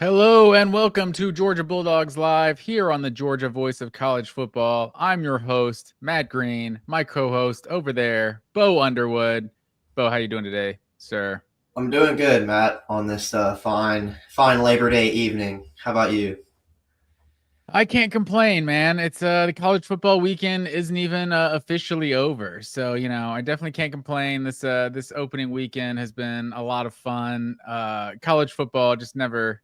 Hello and welcome to Georgia Bulldogs Live here on the Georgia Voice of College Football. I'm your host, Matt Green. My co-host over there, Bo Underwood. Bo, how you doing today, sir? I'm doing good, Matt, on this fine Labor Day evening. How about you? I can't complain, man. It's the college football weekend isn't even officially over. So, I definitely can't complain. This opening weekend has been a lot of fun. College football just never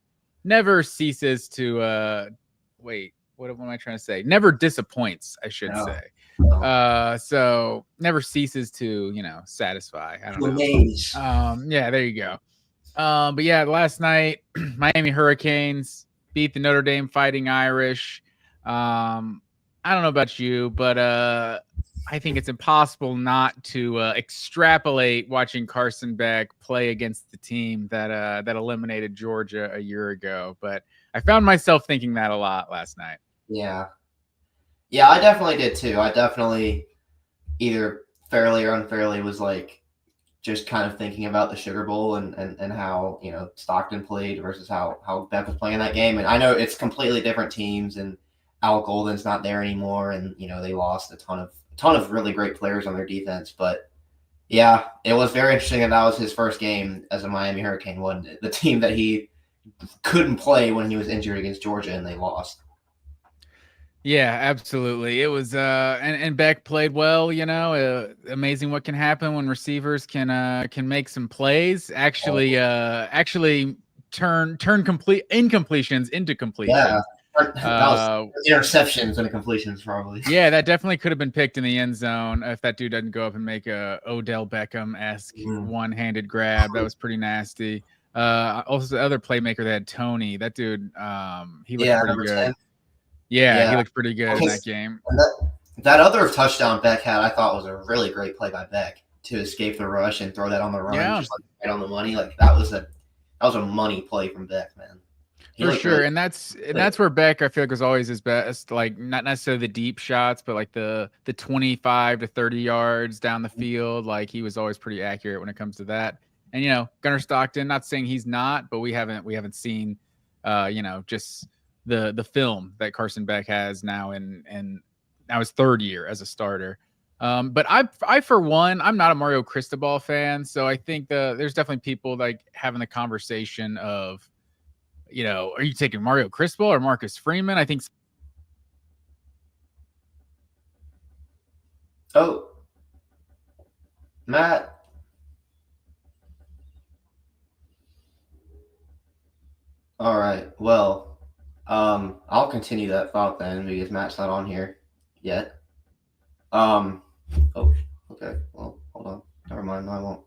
ceases to wait, what am I trying to say? Never disappoints, I should No, say. no. So never ceases to, satisfy. I don't To know. amaze. Yeah, there you go. But yeah, last night, Miami Hurricanes beat the Notre Dame Fighting Irish. I don't know about you, but I think it's impossible not to extrapolate watching Carson Beck play against the team that eliminated Georgia a year ago. But I found myself thinking that a lot last night. Yeah. Yeah, I definitely did too. I definitely either fairly or unfairly was like just kind of thinking about the Sugar Bowl and how, Stockton played versus how Beck was playing in that game. And I know it's completely different teams and Al Golden's not there anymore and they lost a ton of really great players on their defense, but yeah, it was very interesting that was his first game as a Miami Hurricane, wasn't it? The team that he couldn't play when he was injured against Georgia and they lost. Yeah, absolutely. It was and Beck played well, amazing what can happen when receivers can make some plays, actually turn complete incompletions into Yeah, completions. that was interceptions and completions probably. Yeah, that definitely could have been picked in the end zone if that dude doesn't go up and make a Odell Beckham-esque one-handed grab. That was pretty nasty. Also the other playmaker that had Tony, that dude, he looked pretty good. 10. Yeah, Yeah, he looked pretty good in that game. That other touchdown Beck had, I thought was a really great play by Beck to escape the rush and throw that on the run, just like right on the money. Like that was a money play from Beck, man. For sure, and that's where Beck, I feel like, was always his best. Like not necessarily the deep shots, but like the 25 to 30 yards down the field. Like he was always pretty accurate when it comes to that. And Gunnar Stockton, not saying he's not, but we haven't seen, just the film that Carson Beck has now in now his third year as a starter. But I for one, I'm not a Mario Cristobal fan, so I think there's definitely people like having the conversation of, are you taking Mario Cristobal or Marcus Freeman? I think. Oh, Matt. All right. Well, I'll continue that thought then because Matt's not on here yet. Oh, okay. Well, hold on. Never mind. No, I won't.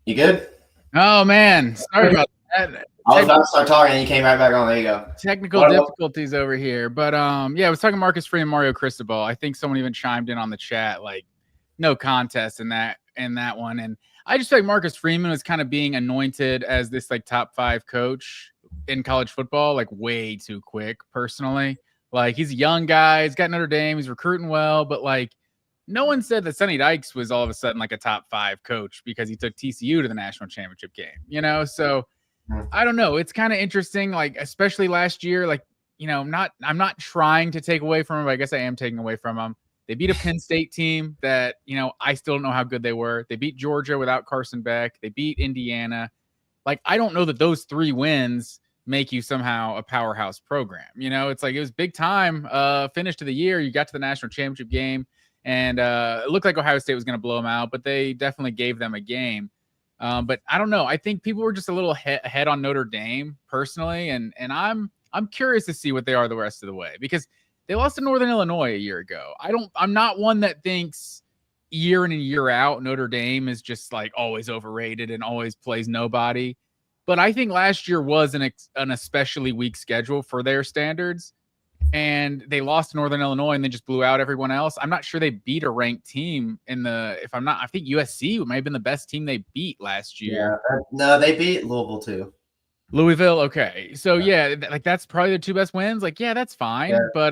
You good? Oh man, sorry about that. I was about to start talking and you came right back on. There you go. Technical difficulties over here. But yeah, I was talking Marcus Freeman, Mario Cristobal. I think someone even chimed in on the chat, like, no contest in that one. And I just feel like Marcus Freeman was kind of being anointed as this like top 5 coach in college football, like way too quick, personally. Like he's a young guy, he's got Notre Dame, he's recruiting well, but like no one said that Sonny Dykes was all of a sudden like a top 5 coach because he took TCU to the national championship game, So I don't know. It's kind of interesting, like, especially last year, like, I'm not trying to take away from him, but I guess I am taking away from him. They beat a Penn State team that, I still don't know how good they were. They beat Georgia without Carson Beck. They beat Indiana. Like, I don't know that those 3 wins make you somehow a powerhouse program. It's like it was big time finish to the year. You got to the national championship game, and it looked like Ohio State was going to blow them out, but they definitely gave them a game. But I don't know. I think people were just a little ahead on Notre Dame personally, and I'm curious to see what they are the rest of the way because they lost to Northern Illinois a year ago. I'm not one that thinks year in and year out Notre Dame is just like always overrated and always plays nobody. But I think last year was an especially weak schedule for their standards. And they lost to Northern Illinois and they just blew out everyone else. I'm not sure they beat a ranked team I think USC might have been the best team they beat last year. Yeah, no, they beat Louisville too. Louisville, okay. So yeah, like that's probably their 2 best wins. Like, yeah, that's fine. Yeah, but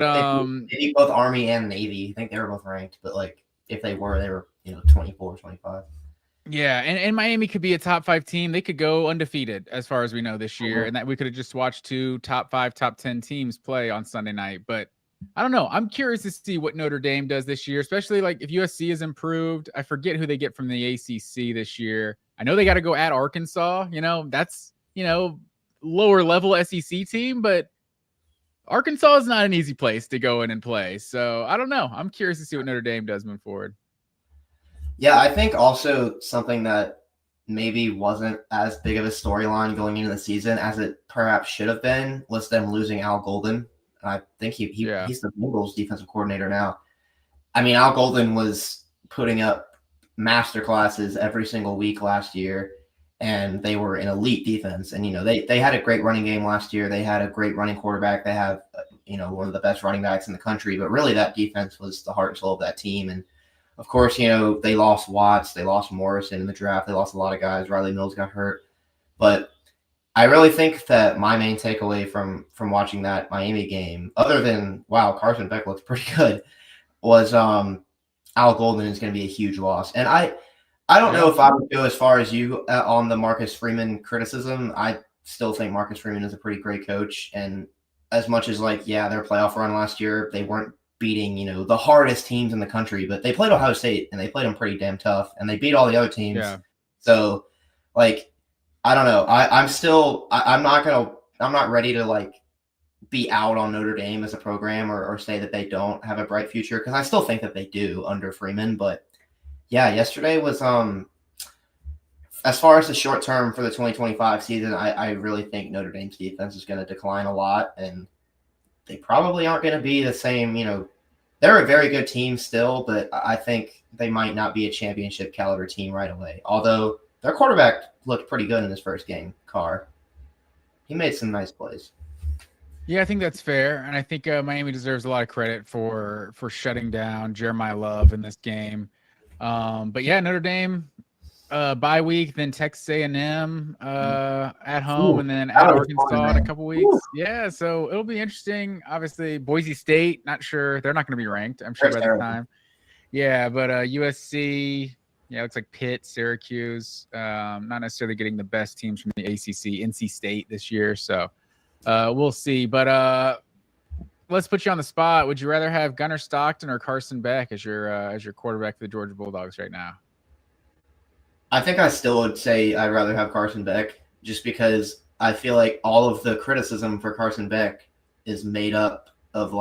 they beat both Army and Navy. I think they were both ranked, but like if they were 24, 25. Yeah, and Miami could be a top 5 team. They could go undefeated as far as we know this year, and that we could have just watched 2 top 5, top 10 teams play on Sunday night. But I don't know. I'm curious to see what Notre Dame does this year, especially like if USC is improved. I forget who they get from the ACC this year. I know they got to go at Arkansas. That's lower level SEC team, but Arkansas is not an easy place to go in and play. So I don't know. I'm curious to see what Notre Dame does moving forward. Yeah, I think also something that maybe wasn't as big of a storyline going into the season as it perhaps should have been was them losing Al Golden. I think he's the Bengals defensive coordinator now. I mean, Al Golden was putting up master classes every single week last year, and they were an elite defense. And, they had a great running game last year. They had a great running quarterback. They have, one of the best running backs in the country. But really, that defense was the heart and soul of that team. And, of course, they lost Watts. They lost Morrison in the draft. They lost a lot of guys. Riley Mills got hurt. But I really think that my main takeaway from watching that Miami game, other than, wow, Carson Beck looks pretty good, was Al Golden is going to be a huge loss. And I don't know if I would go as far as you on the Marcus Freeman criticism. I still think Marcus Freeman is a pretty great coach. And as much as their playoff run last year, they weren't beating, the hardest teams in the country, but they played Ohio State and they played them pretty damn tough and they beat all the other teams. Yeah. So I don't know. I'm not ready to be out on Notre Dame as a program or say that they don't have a bright future, because I still think that they do under Freeman. But yeah, yesterday was as far as the short term for the 2025 season, I really think Notre Dame's defense is going to decline a lot, and they probably aren't going to be the same. They're a very good team still, but I think they might not be a championship caliber team right away. Although their quarterback looked pretty good in his first game, Carr. He made some nice plays. Yeah, I think that's fair, and I think Miami deserves a lot of credit for shutting down Jeremiah Love in this game. But yeah, Notre Dame bye week, then Texas A&M at home, and then at Arkansas in a couple weeks. Ooh. Yeah, so it'll be interesting. Obviously, Boise State, not sure. They're not going to be ranked, I'm sure, by the time. Yeah, but USC, yeah, it looks like Pitt, Syracuse, not necessarily getting the best teams from the ACC, NC State this year. So we'll see. But let's put you on the spot. Would you rather have Gunnar Stockton or Carson Beck as your quarterback for the Georgia Bulldogs right now? I think I still would say I'd rather have Carson Beck, just because I feel like all of the criticism for Carson Beck is made up of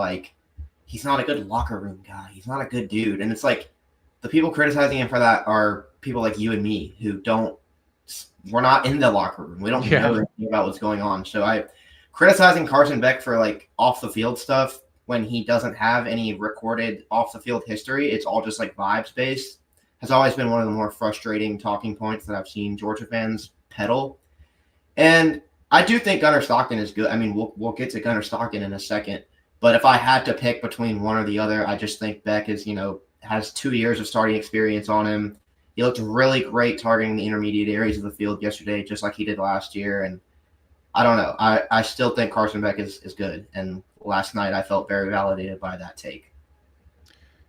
he's not a good locker room guy. He's not a good dude. And it's the people criticizing him for that are people like you and me who we're not in the locker room. We don't know anything about what's going on. So criticizing Carson Beck for off the field stuff when he doesn't have any recorded off the field history, it's all just vibes based, has always been one of the more frustrating talking points that I've seen Georgia fans peddle. And I do think Gunnar Stockton is good. I mean, we'll get to Gunnar Stockton in a second, but if I had to pick between one or the other, I just think Beck is, has 2 years of starting experience on him. He looked really great targeting the intermediate areas of the field yesterday, just like he did last year. And I don't know. I still think Carson Beck is good. And last night I felt very validated by that take.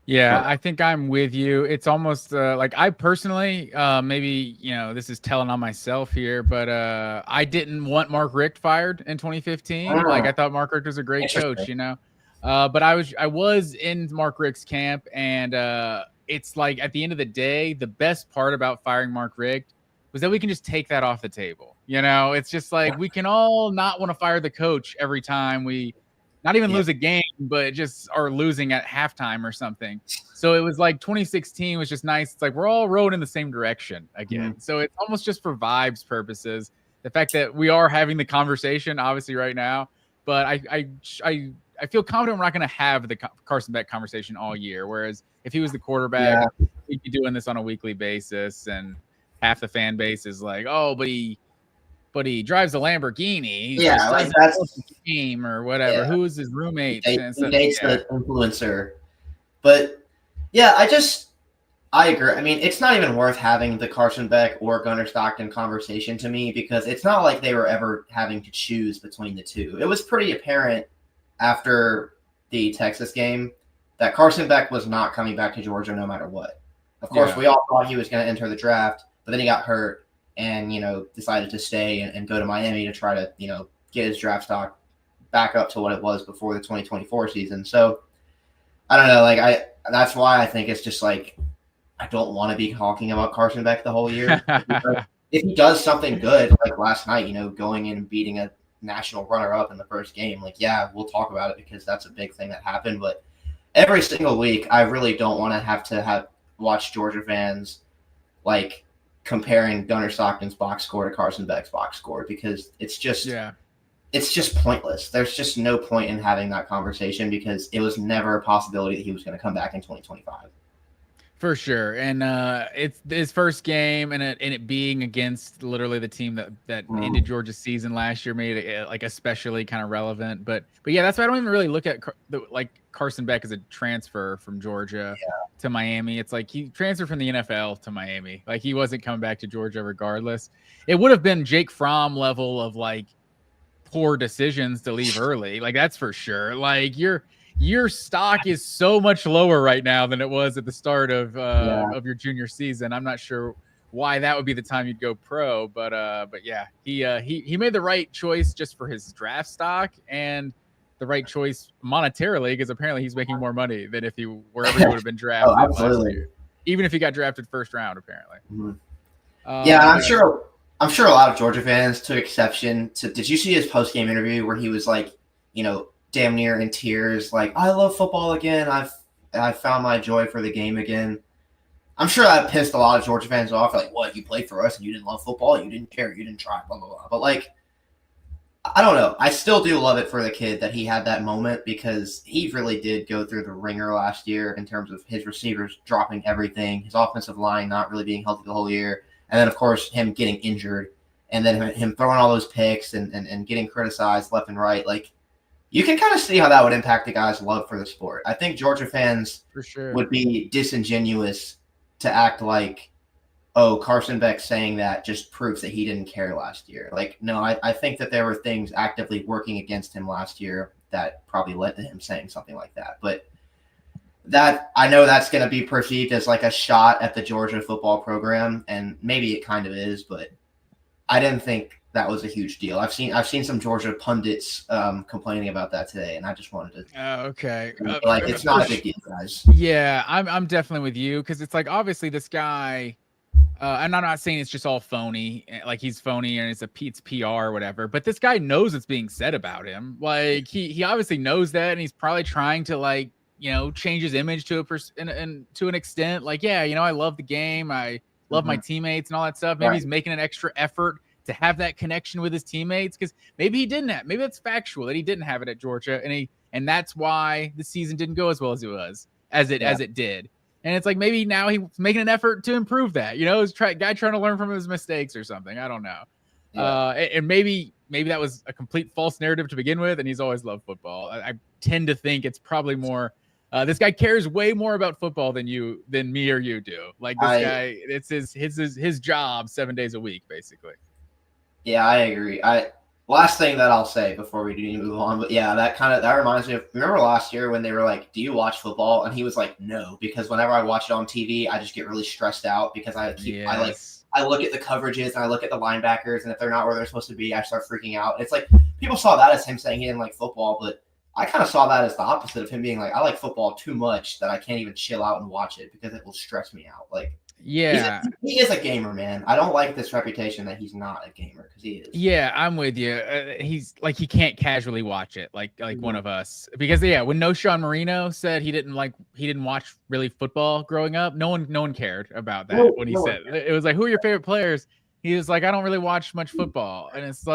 Yeah, I think I'm with you. It's almost I personally, maybe, this is telling on myself here, but I didn't want Mark Richt fired in 2015. I thought Mark Richt was a great coach, but I was in Mark Richt's camp, and it's at the end of the day, the best part about firing Mark Richt was that we can just take that off the table. It's just we can all not want to fire the coach every time we not even lose a game, but just are losing at halftime or something. So it was 2016 was just nice. It's we're all rowing in the same direction again. Mm-hmm. So it's almost just for vibes purposes. The fact that we are having the conversation, obviously, right now, but I feel confident we're not going to have the Carson Beck conversation all year. Whereas if he was the quarterback, he'd be doing this on a weekly basis, and half the fan base is oh, but he drives a Lamborghini. That's the game or whatever. Yeah. Who is his roommate? He dates the influencer. But yeah, I agree. I mean, it's not even worth having the Carson Beck or Gunnar Stockton conversation to me, because it's not like they were ever having to choose between the two. It was pretty apparent after the Texas game that Carson Beck was not coming back to Georgia no matter what. Of course, we all thought he was going to enter the draft. but then he got hurt and, decided to stay and go to Miami to try to, get his draft stock back up to what it was before the 2024 season. So I don't know, that's why I think it's just like, I don't want to be talking about Carson Beck the whole year. If he does something good, like last night, going in and beating a national runner-up in the first game, yeah, we'll talk about it because that's a big thing that happened. But every single week, I really don't want to watch Georgia fans comparing Gunnar Stockton's box score to Carson Beck's box score, because it's just pointless. There's just no point in having that conversation because it was never a possibility that he was going to come back in 2025. For sure. And it's his first game, and it being against literally the team that ended Georgia's season last year made it especially kind of relevant. But yeah, that's why I don't even really look at Carson Beck as a transfer from Georgia to Miami. It's like he transferred from the NFL to Miami. He wasn't coming back to Georgia regardless. It would have been Jake Fromm level of poor decisions to leave early. That's for sure. Your stock is so much lower right now than it was at the start of your junior season. I'm not sure why that would be the time you'd go pro, but yeah, he made the right choice just for his draft stock and the right choice monetarily, because apparently he's making more money than if he wherever he would have been drafted last year, even if he got drafted first round apparently. I'm sure a lot of Georgia fans took exception to. Did you see his post game interview where he was damn near in tears, I love football again. I've found my joy for the game again. I'm sure that pissed a lot of Georgia fans off. What, you played for us and you didn't love football? You didn't care. You didn't try, blah, blah, blah. But, I don't know. I still do love it for the kid that he had that moment, because he really did go through the ringer last year in terms of his receivers dropping everything, his offensive line not really being healthy the whole year, and then, of course, him getting injured, and then him throwing all those picks and getting criticized left and right. You can kind of see how that would impact the guy's love for the sport. I think Georgia fans for sure would be disingenuous to act like, oh, Carson Beck saying that just proves that he didn't care last year. No, I think that there were things actively working against him last year that probably led to him saying something like that. But I know that's going to be perceived as a shot at the Georgia football program, and maybe it kind of is, but I didn't think that was a huge deal. I've seen some Georgia pundits complaining about that today, and I just wanted to. Okay. It's not a big deal, guys. Yeah, I'm definitely with you, because it's obviously this guy. And I'm not saying it's just all phony, he's phony and it's PR or whatever. But this guy knows what's being said about him. He obviously knows that, and he's probably trying to change his image to to an extent. I love the game. I love my teammates and all that stuff. Maybe he's making an extra effort to have that connection with his teammates, because maybe he didn't have. Maybe that's factual that he didn't have it at Georgia, and that's why the season didn't go as well as it did. And it's maybe now he's making an effort to improve that. Guy trying to learn from his mistakes or something. I don't know. Yeah. And maybe that was a complete false narrative to begin with, and he's always loved football. I tend to think it's probably more. This guy cares way more about football than me or you do. This guy, it's his job 7 days a week, basically. Yeah, I agree. Last thing that I'll say before we do move on, but yeah, that reminds me of, remember last year when they were like, do you watch football? And he was like, no, because whenever I watch it on TV, I just get really stressed out because I look at the coverages and I look at the linebackers, and if they're not where they're supposed to be, I start freaking out. It's people saw that as him saying he didn't like football, but I kind of saw that as the opposite of him being I like football too much that I can't even chill out and watch it because it will stress me out. Yeah, he is a gamer, man. I don't like this reputation that he's not a gamer, because he is. Yeah, I'm with you. He's he can't casually watch it like one of us, because when Sean Marino said he didn't watch really football growing up, no one cared about that. When he said it was who are your favorite players? He was I don't really watch much football, and it's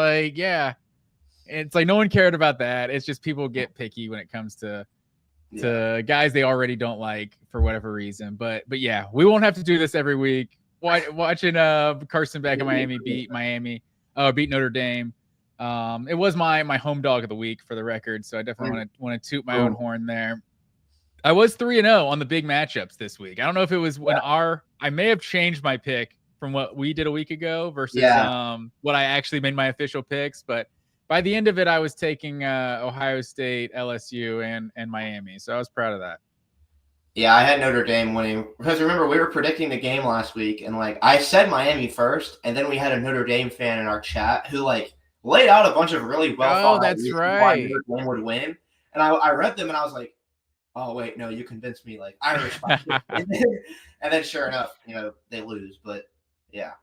it's no one cared about that. It's just people get picky when it comes to guys they already don't like for whatever reason. But yeah, we won't have to do this every week. Watching Carson Beck in Miami beat Notre Dame. It was my home dog of the week, for the record, so I definitely want to toot my own horn there. I was 3-0 on the big matchups this week. I don't know if it was when I may have changed my pick from what we did a week ago versus what I actually made my official picks, but by the end of it, I was taking Ohio State, LSU, and Miami. So I was proud of that. Yeah, I had Notre Dame winning because remember we were predicting the game last week, and like I said Miami first, and then we had a Notre Dame fan in our chat who like laid out a bunch of really well Oh, thought out that's reasons why right. Notre Dame would win, and I read them and I was like, oh wait, no, you convinced me. Like I respect it, and then sure enough, they lose. But yeah,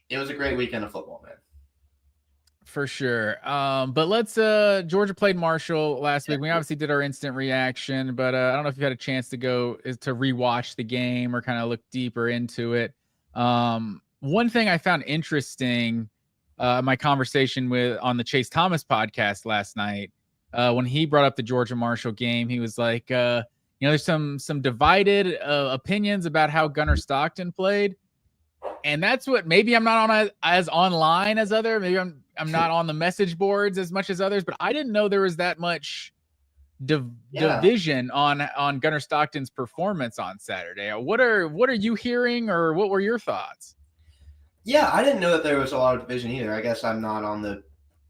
it was a great weekend of football, man. For sure. But let's Georgia played Marshall last week. We obviously did our instant reaction, but I don't know if you had a chance to go to rewatch the game or kind of look deeper into it. One thing I found interesting my conversation with on the Chase Thomas podcast last night, when he brought up the Georgia Marshall game, he was like, there's some divided opinions about how Gunnar Stockton played. And that's what maybe I'm not on as online as other. Maybe I'm not on the message boards as much as others, but I didn't know there was that much division on Gunnar Stockton's performance on Saturday. What are you hearing, or what were your thoughts? Yeah, I didn't know that there was a lot of division either. I guess I'm not on the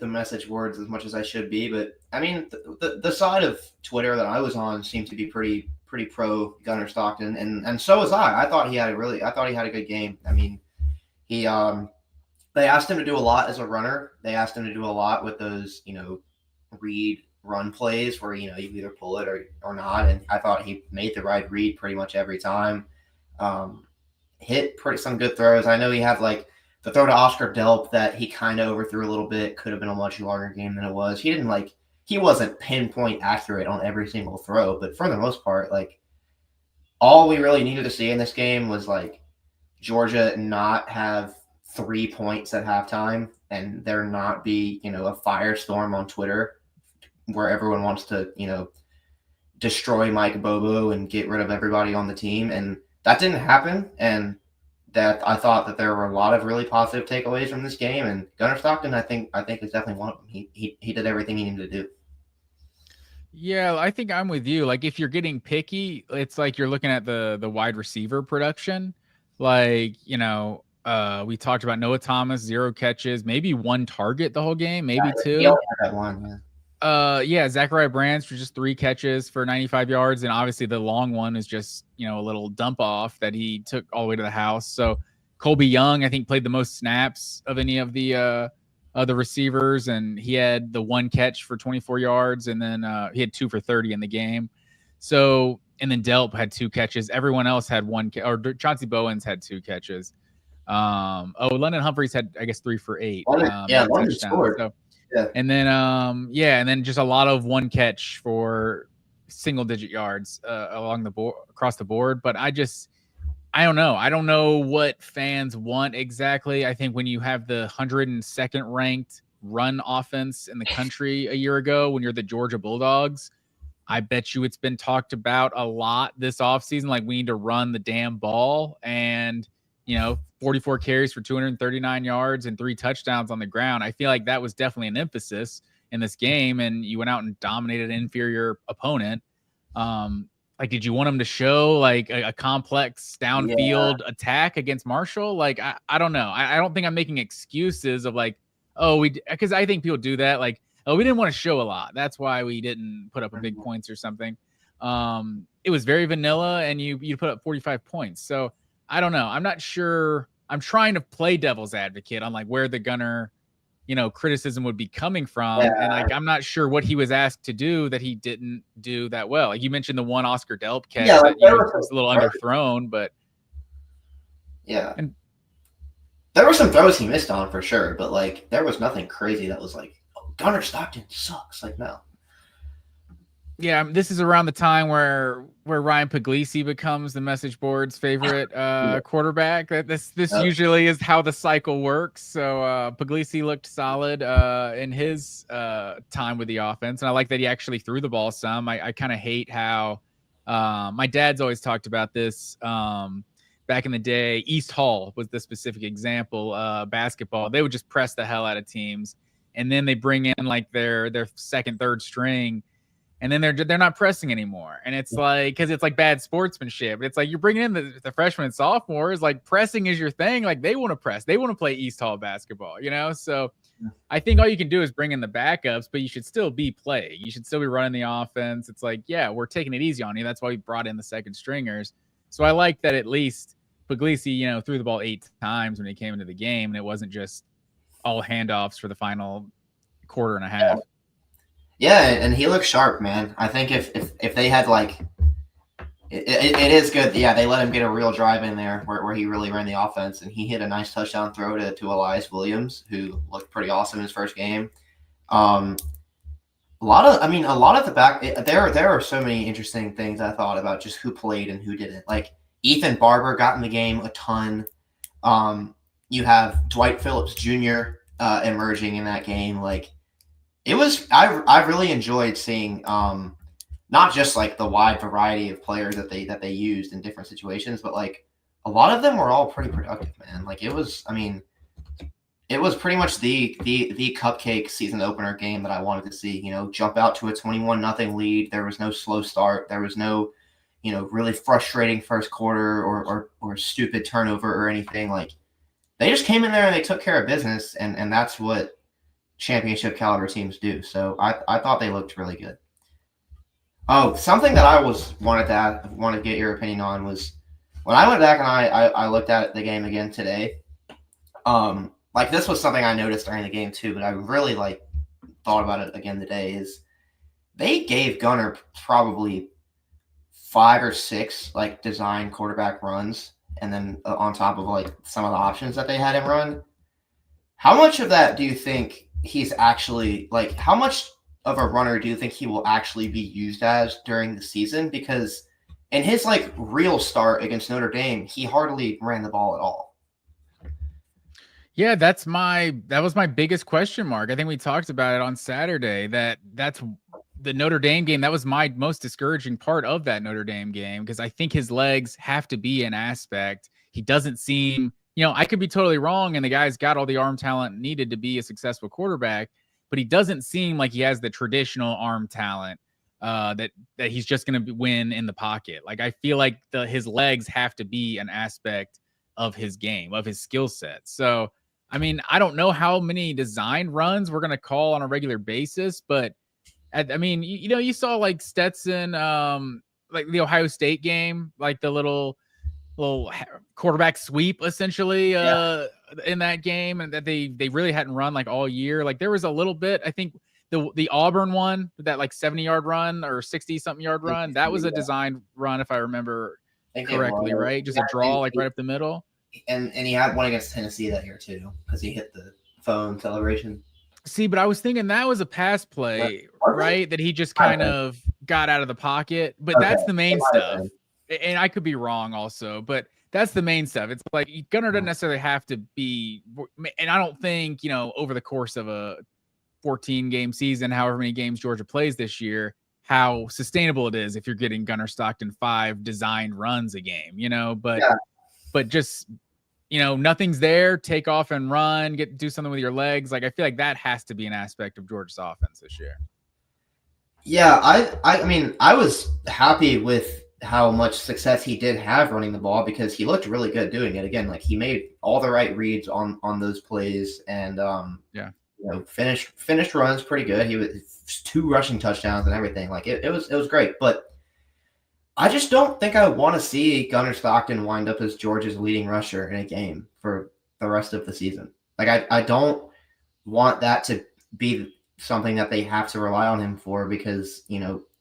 message boards as much as I should be, but I mean the side of Twitter that I was on seemed to be pretty pro Gunnar Stockton, and so was I. I thought he had a good game. I mean, he they asked him to do a lot as a runner. They asked him to do a lot with those, read run plays where, you either pull it or not. And I thought he made the right read pretty much every time. Hit some good throws. I know he had like the throw to Oscar Delp that he kind of overthrew a little bit. Could have been a much longer game than it was. He wasn't pinpoint accurate on every single throw, but for the most part, like all we really needed to see in this game was like Georgia not have 3 points at halftime and there not be, a firestorm on Twitter where everyone wants to, destroy Mike Bobo and get rid of everybody on the team. And that didn't happen. And that I thought that there were a lot of really positive takeaways from this game. And Gunnar Stockton, I think is definitely one of them. He did everything he needed to do. Yeah, I think I'm with you. Like if you're getting picky, it's like you're looking at the wide receiver production. Like, we talked about Noah Thomas, 0 catches, maybe 1 target the whole game, maybe 2. He only had that one, yeah. Zachariah Brands for just 3 catches for 95 yards. And obviously the long one is just, a little dump off that he took all the way to the house. So Colby Young, I think, played the most snaps of any of the receivers, and he had the 1 catch for 24 yards, and then he had 2 for 30 in the game. So, and then Delp had 2 catches. Everyone else had 1, or Chauncey Bowens had 2 catches. London Humphreys had, I guess, 3 for 8. London scored. So, yeah. And then, and then just a lot of 1 catch for single-digit yards along the board, across the board. But I don't know. I don't know what fans want exactly. I think when you have the 102nd ranked run offense in the country a year ago, when you're the Georgia Bulldogs, I bet you it's been talked about a lot this offseason. Like, we need to run the damn ball. And, 44 carries for 239 yards and 3 touchdowns on the ground. I feel like that was definitely an emphasis in this game. And you went out and dominated an inferior opponent. Like, did you want them to show like a complex downfield attack against Marshall? Like, I don't know. I don't think I'm making excuses of like, because I think people do that. Like, oh, we didn't want to show a lot. That's why we didn't put up a big points or something. It was very vanilla, and you put up 45 points. So I don't know. I'm not sure. I'm trying to play devil's advocate on like where the Gunnar criticism would be coming from. Yeah. And like, I'm not sure what he was asked to do that he didn't do that well. Like you mentioned the 1 Oscar Delp catch that was a little underthrown, but and there were some throws he missed on for sure, but like there was nothing crazy that was like, oh, Gunnar Stockton sucks. Like, no. Yeah, this is around the time where Ryan Puglisi becomes the message board's favorite quarterback. This usually is how the cycle works. So Puglisi looked solid in his time with the offense, and I like that he actually threw the ball some. I kind of hate how my dad's always talked about this. Back in the day, East Hall was the specific example. Basketball, they would just press the hell out of teams, and then they bring in like their second, third string. and then they're not pressing anymore. And it's like, because it's like bad sportsmanship. It's like you're bringing in the freshmen and sophomores, like pressing is your thing. Like they want to press, they want to play East Hall basketball, So I think all you can do is bring in the backups, but you should still be playing. You should still be running the offense. It's like, yeah, we're taking it easy on you. That's why we brought in the second stringers. So I like that at least Puglisi, threw the ball 8 times when he came into the game, and it wasn't just all handoffs for the final quarter and a half. Yeah, and he looks sharp, man. I think if they had like, it is good. Yeah, they let him get a real drive in there where he really ran the offense, and he hit a nice touchdown throw to Elias Williams, who looked pretty awesome in his first game. A lot of the back. There are so many interesting things I thought about just who played and who didn't. Like Ethan Barber got in the game a ton. You have Dwight Phillips Jr. Emerging in that game. Like it was, I really enjoyed seeing not just like the wide variety of players that they used in different situations, but like a lot of them were all pretty productive, man. Like it was pretty much the cupcake season opener game that I wanted to see. Jump out to a 21-0 lead. There was no slow start. There was no really frustrating first quarter or stupid turnover or anything. Like they just came in there and they took care of business, and that's what championship caliber teams do. So I thought they looked really good. Oh, something that I wanted to get your opinion on was when I went back and I looked at the game again today. Like this was something I noticed during the game too, but I really thought about it again today. Is they gave Gunnar probably 5 or 6 design quarterback runs, and then on top of some of the options that they had him run. How much of that do you think he's actually how much of a runner do you think he will actually be used as during the season? Because in his real start against Notre Dame, he hardly ran the ball at all. Yeah, that was my biggest question mark. I think we talked about it on Saturday. That's the Notre Dame game. That was my most discouraging part of that Notre Dame game, because I think his legs have to be an aspect. He doesn't seem, I could be totally wrong, and the guy's got all the arm talent needed to be a successful quarterback, but he doesn't seem like he has the traditional arm talent that he's just going to win in the pocket. I feel like his legs have to be an aspect of his game, of his skill set. So, I don't know how many design runs we're going to call on a regular basis, but you saw Stetson, the Ohio State game, the little quarterback sweep essentially in that game, and that they really hadn't run all year. There was a little bit, I think the Auburn one, that 70-yard run or 60-something yard run, that was a design run if I remember correctly, right? Just a draw right up the middle. And he had one against Tennessee that year too, because he hit the phone celebration. See, but I was thinking that was a pass play, right? That he just kind of got out of the pocket. But that's the main stuff. And I could be wrong also, but that's the main stuff. It's Gunnar doesn't necessarily have to be, and I don't think, over the course of a 14-game season, however many games Georgia plays this year, how sustainable it is if you're getting Gunnar Stockton 5 designed runs a game, but just, nothing's there, take off and run, do something with your legs. I feel like that has to be an aspect of Georgia's offense this year. Yeah, I was happy with how much success he did have running the ball, because he looked really good doing it. Again, he made all the right reads on those plays, and finished runs pretty good. He was 2 rushing touchdowns and everything. It was great, but I just don't think I want to see Gunnar Stockton wind up as Georgia's leading rusher in a game for the rest of the season. I don't want that to be something that they have to rely on him for, because,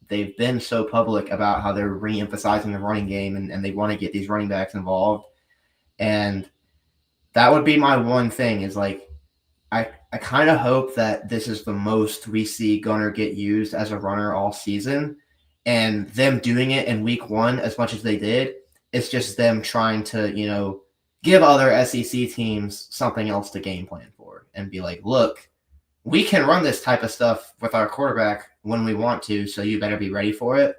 they've been so public about how they're re-emphasizing the running game and they want to get these running backs involved. And that would be my one thing is I kind of hope that this is the most we see Gunnar get used as a runner all season. And them doing it in week 1 as much as they did, it's just them trying to, give other SEC teams something else to game plan for and be like, look, we can run this type of stuff with our quarterback when we want to, so you better be ready for it.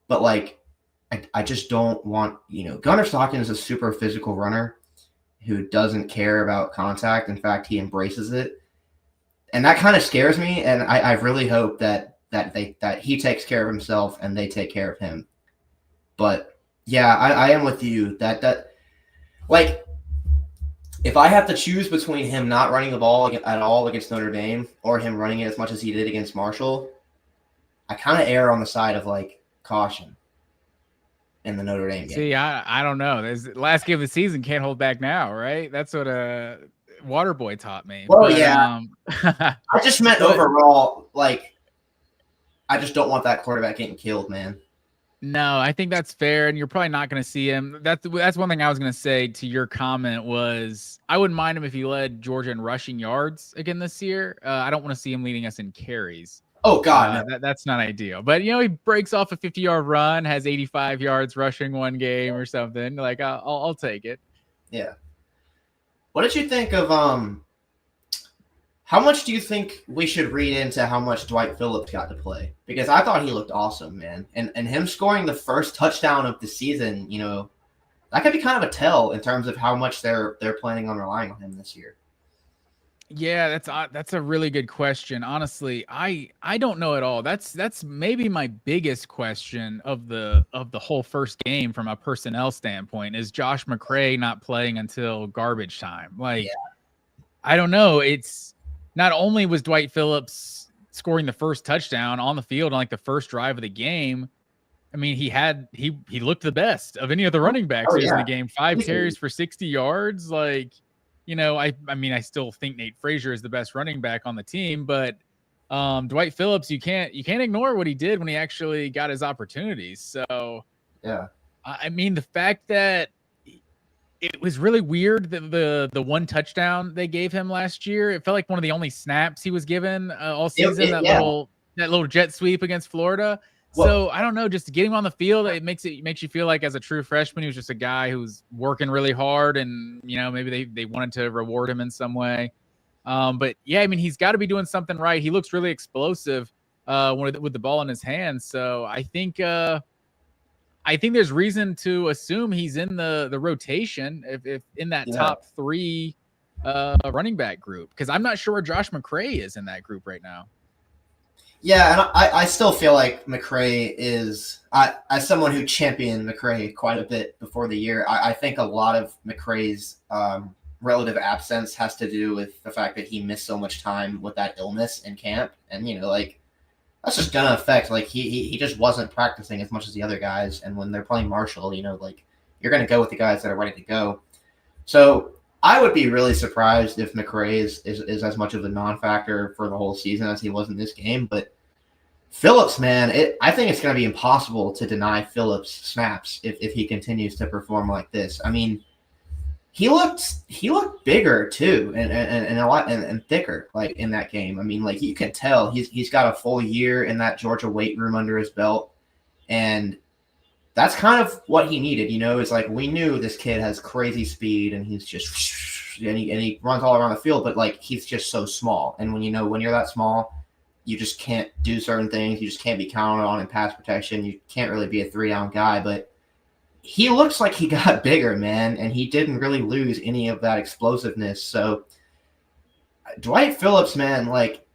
But I just don't want, Gunnar Stockton is a super physical runner who doesn't care about contact. In fact, he embraces it. And that kind of scares me. And I really hope that that he takes care of himself and they take care of him. But yeah, I am with you that like if I have to choose between him not running the ball at all against Notre Dame or him running it as much as he did against Marshall, I kind of err on the side of like caution in the Notre Dame game. See, I don't know. This last game of the season can't hold back now, right? That's what Waterboy taught me. Well, yeah. I just meant overall, like, I just don't want that quarterback getting killed, man. No, I think that's fair, and you're probably not going to see him. That's one thing I was going to say to your comment was I wouldn't mind him if he led Georgia in rushing yards again this year. I don't want to see him leading us in carries. Oh, God, no. That's not ideal. But, you know, he breaks off a 50-yard run, has 85 yards rushing one game or something. Like, I'll take it. Yeah. What did you think of how much do you think we should read into how much Dwight Phillips got to play? Because I thought he looked awesome, man. And him scoring the first touchdown of the season, you know, that could be kind of a tell in terms of how much they're planning on relying on him this year. Yeah, that's a really good question. Honestly, I don't know at all. That's maybe my biggest question of the whole first game from a personnel standpoint is Josh McCray not playing until garbage time. Like, yeah. I don't know. It's not only was Dwight Phillips scoring the first touchdown on the field on like the first drive of the game. I mean, he looked the best of any of the running backs in the game. 5 carries for 60 yards. Like, you know, I mean, I still think Nate Frazier is the best running back on the team, but Dwight Phillips, you can't ignore what he did when he actually got his opportunities. So, yeah, I mean, the fact that it was really weird that the one touchdown they gave him last year, it felt like one of the only snaps he was given all season. That little jet sweep against Florida. So I don't know, just to get him on the field, it makes you feel like as a true freshman, he was just a guy who's working really hard, and you know maybe they wanted to reward him in some way. But yeah, I mean he's got to be doing something right. He looks really explosive with the ball in his hands. So I think there's reason to assume he's in the rotation if in that top 3 running back group, because I'm not sure where Josh McCray is in that group right now. Yeah, and I still feel like McCray is as someone who championed McCray quite a bit before the year, I think a lot of McCray's relative absence has to do with the fact that he missed so much time with that illness in camp. And, you know, like, that's just going to affect, like, he just wasn't practicing as much as the other guys. And when they're playing Marshall, you know, like, you're going to go with the guys that are ready to go. So I would be really surprised if McCray is as much of a non-factor for the whole season as he was in this game. But Phillips, man, I think it's going to be impossible to deny Phillips snaps if he continues to perform like this. I mean, he looked bigger too, and a lot and thicker like in that game. I mean, like you can tell he's got a full year in that Georgia weight room under his belt, and that's kind of what he needed. You know, it's like we knew this kid has crazy speed, and he's just and he runs all around the field, but like he's just so small. And when you're that small, you just can't do certain things. You just can't be counted on in pass protection. You can't really be a 3-down guy, but he looks like he got bigger, man, and he didn't really lose any of that explosiveness. So Dwight Phillips, man, like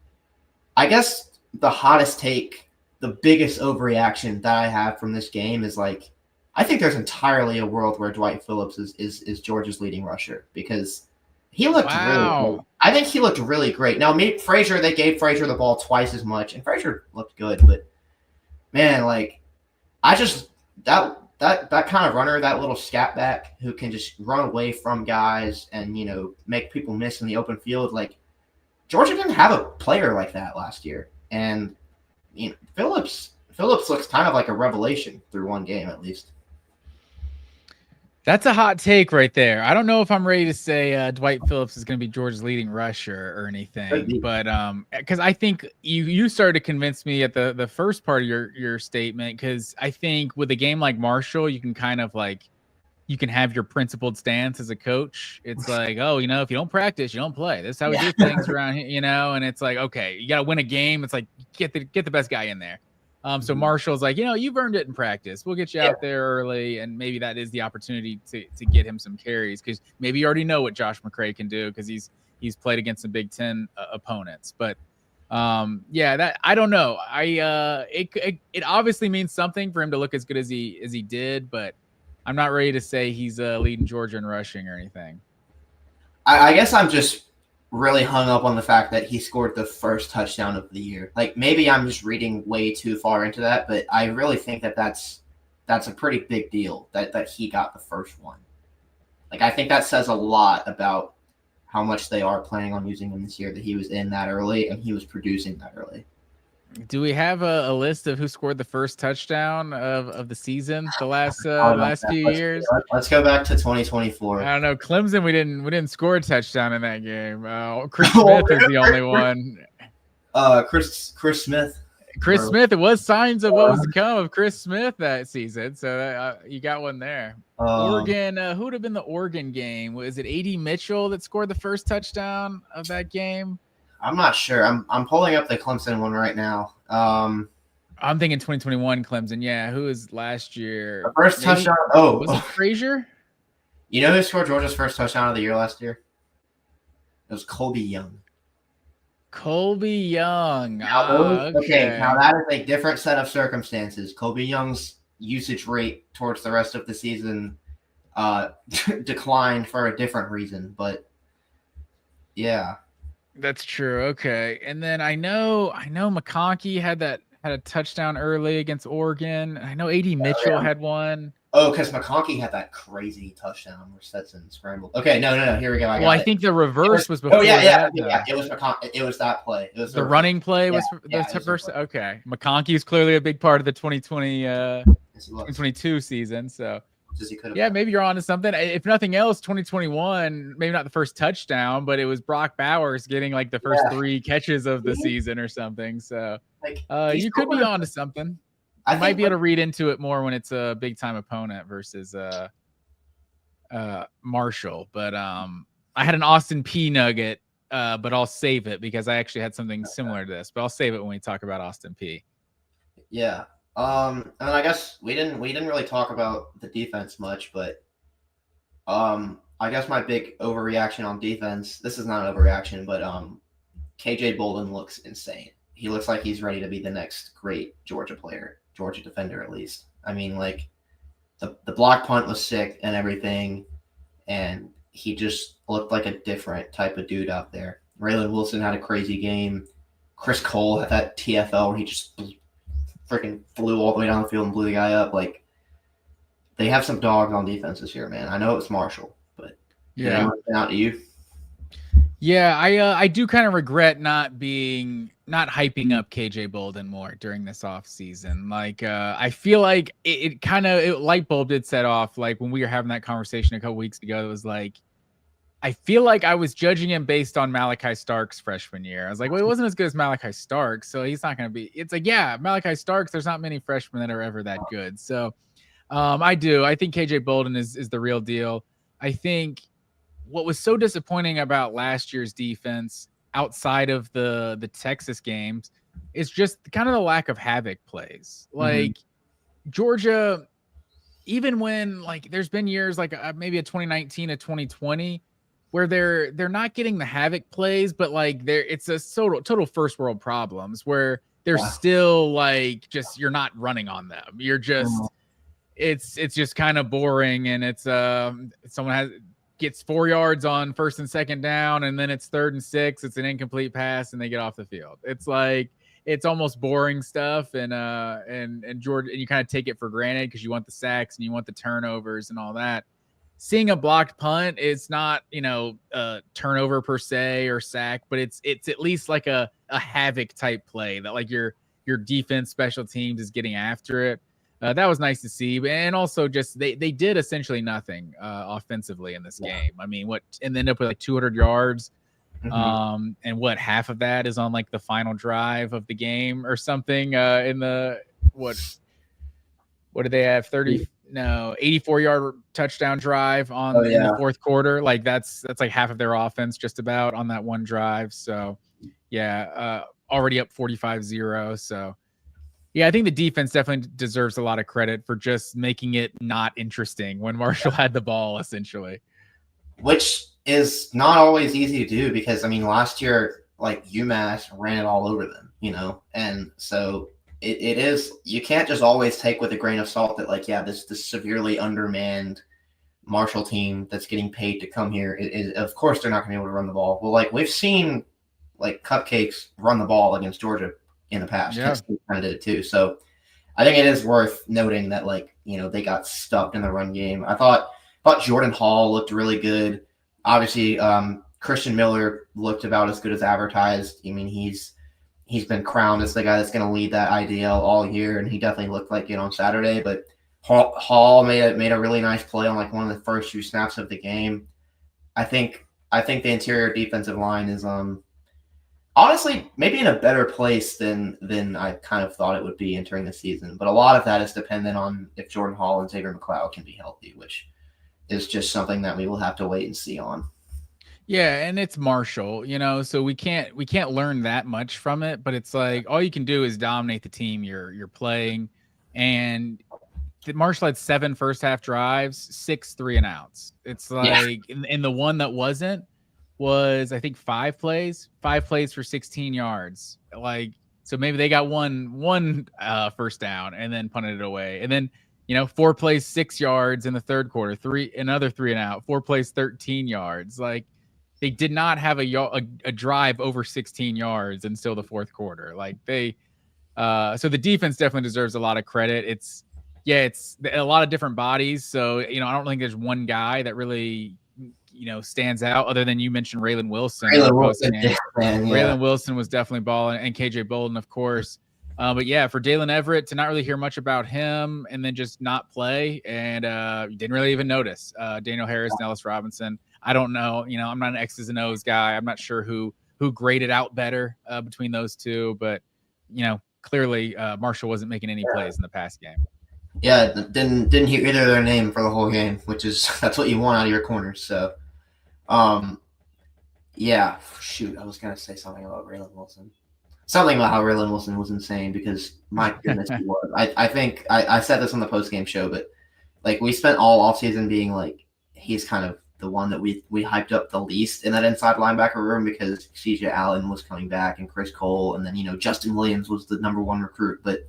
I guess the hottest take, the biggest overreaction that I have from this game is like I think there's entirely a world where Dwight Phillips is Georgia's leading rusher because he looked really good. I think he looked really great. Now, they gave Frazier the ball twice as much, and Frazier looked good, but man, like I just that kind of runner, that little scat back who can just run away from guys and, you know, make people miss in the open field. Like Georgia didn't have a player like that last year. And you know, Phillips looks kind of like a revelation through one game at least. That's a hot take right there. I don't know if I'm ready to say Dwight Phillips is going to be Georgia's leading rusher or anything, but because I think you started to convince me at the first part of your statement, because I think with a game like Marshall, you can kind of like you can have your principled stance as a coach. It's like, oh, you know, if you don't practice, you don't play. This is how we do things around here, you know. And it's like, okay, you got to win a game. It's like get the best guy in there. So Marshall's like, you know, you've earned it in practice. We'll get you out there early, and maybe that is the opportunity to get him some carries because maybe you already know what Josh McCray can do because he's played against some Big Ten opponents. But Yeah, that I don't know. It obviously means something for him to look as good as he did, but I'm not ready to say he's leading Georgia in rushing or anything. I guess I'm just really hung up on the fact that he scored the first touchdown of the year. Like, maybe I'm just reading way too far into that, but I really think that that's a pretty big deal that he got the first one. Like, I think that says a lot about how much they are planning on using him this year, that he was in that early and he was producing that early. Do we have a list of who scored the first touchdown of the season the last few years? Let's go back to 2024. I don't know. Clemson, we didn't score a touchdown in that game. Chris Smith is the only one. Chris Smith. Chris Smith. It was signs of what was to come of Chris Smith that season. So you got one there. Oregon. Who would have been the Oregon game? Was it A.D. Mitchell that scored the first touchdown of that game? I'm not sure. I'm pulling up the Clemson one right now. I'm thinking 2021 Clemson. Yeah, who was last year? The first touchdown. Oh, was it Frazier? You know who scored Georgia's first touchdown of the year last year? It was Colby Young. Colby Young. Okay, now that is a different set of circumstances. Colby Young's usage rate towards the rest of the season declined for a different reason, but yeah. That's true. Okay. And then I know McConkey had a touchdown early against Oregon. I know A.D. Mitchell had one. Oh, because McConkey had that crazy touchdown where Stetson scrambled. Okay, no. Here we go. I think the reverse was before. Oh yeah. It was McConkey. It was that play. It was the running play was the first. Okay, McConkey is clearly a big part of the 2022 season. So. Yeah, maybe you're onto something. If nothing else, 2021, maybe not the first touchdown, but it was Brock Bowers getting like the first 3 catches of the season or something. So you could be onto something. I might be able to read into it more when it's a big time opponent versus Marshall. But I had an Austin P nugget, but I'll save it because I actually had something similar to this. But I'll save it when we talk about Austin P. Yeah. And I guess we didn't really talk about the defense much, but I guess my big overreaction on defense, this is not an overreaction, but KJ Bolden looks insane. He looks like he's ready to be the next great Georgia defender at least. I mean, like the block punt was sick and everything, and he just looked like a different type of dude out there. Raylan Wilson had a crazy game. Chris Cole had that TFL where he just freaking flew all the way down the field and blew the guy up. Like, they have some dogs on defense this year, man. I know it's Marshall, but yeah, out to you. Yeah, I do kind of regret not hyping up KJ Bolden more during this off season. Like, I feel like it light bulb did set off. Like when we were having that conversation a couple weeks ago, it was like, I feel like I was judging him based on Malachi Stark's freshman year. I was like, well, he wasn't as good as Malachi Stark, so he's not going to be. It's like, yeah, Malachi Starks, there's not many freshmen that are ever that good. So I think KJ Bolden is the real deal. I think what was so disappointing about last year's defense outside of the Texas games is just kind of the lack of havoc plays. Like Georgia, even when like there's been years like maybe a 2019, a 2020, where they're not getting the havoc plays, but like it's a total first world problems where they're still like just you're not running on them. You're just it's just kind of boring, and it's someone gets 4 yards on first and second down, and then it's 3rd and 6. It's an incomplete pass, and they get off the field. It's like it's almost boring stuff, and Georgia, and you kind of take it for granted because you want the sacks and you want the turnovers and all that. Seeing a blocked punt, it's not, a turnover per se or sack, but it's at least like a havoc type play that like your defense special teams is getting after it. That was nice to see. And also just they did essentially nothing offensively in this game. I mean, and end up with like 200 yards. And half of that is on like the final drive of the game or something in the what did they have? 84-yard touchdown drive in the fourth quarter. Like that's like half of their offense just about on that one drive. So yeah, already up 45-0. So yeah, I think the defense definitely deserves a lot of credit for just making it not interesting when Marshall had the ball, essentially. Which is not always easy to do because, I mean, last year like UMass ran it all over them, and so it is, you can't just always take with a grain of salt that like, yeah, this severely undermanned Marshall team that's getting paid to come here is of course they're not going to be able to run the ball. Well, like we've seen like Cupcakes run the ball against Georgia in the past. Yeah. Texas kind of did it too. So I think it is worth noting that like, they got stuffed in the run game. I thought Jordan Hall looked really good. Obviously, Christian Miller looked about as good as advertised. I mean, he's been crowned as the guy that's going to lead that IDL all year, and he definitely looked like it on Saturday. But Hall made a really nice play on like one of the first few snaps of the game. I think the interior defensive line is honestly maybe in a better place than I kind of thought it would be entering the season. But a lot of that is dependent on if Jordan Hall and Xavier McLeod can be healthy, which is just something that we will have to wait and see on. Yeah, and it's Marshall, so we can't learn that much from it, but it's like all you can do is dominate the team you're playing. And Marshall had 7 first half drives, 6 3-and-outs. It's like in the one that wasn't was I think 5 plays for 16 yards. Like, so maybe they got one first down and then punted it away. And then 4 plays 6 yards in the third quarter, another 3-and-out, 4 plays 13 yards. Like, they did not have a drive over 16 yards until the fourth quarter. Like so the defense definitely deserves a lot of credit. It's a lot of different bodies. So, I don't think there's one guy that really, stands out other than you mentioned Raylan Wilson. Raylan Wilson was definitely balling, and KJ Bolden, of course. But yeah, for Dalen Everett to not really hear much about him and then just not play, and you didn't really even notice Daniel Harris and Ellis Robinson. I don't know. I'm not an X's and O's guy. I'm not sure who graded out better between those two, but clearly Marshall wasn't making any plays in the pass game. Yeah, didn't hear either of their name for the whole game, that's what you want out of your corners. So, yeah, shoot, I was gonna say something about Raylan Wilson. Something about how Raylan Wilson was insane because my goodness, he was. I think I said this on the post game show, but like we spent all offseason being like he's kind of the one that we hyped up the least in that inside linebacker room because CJ Allen was coming back and Chris Cole, and then Justin Williams was the number 1 recruit. But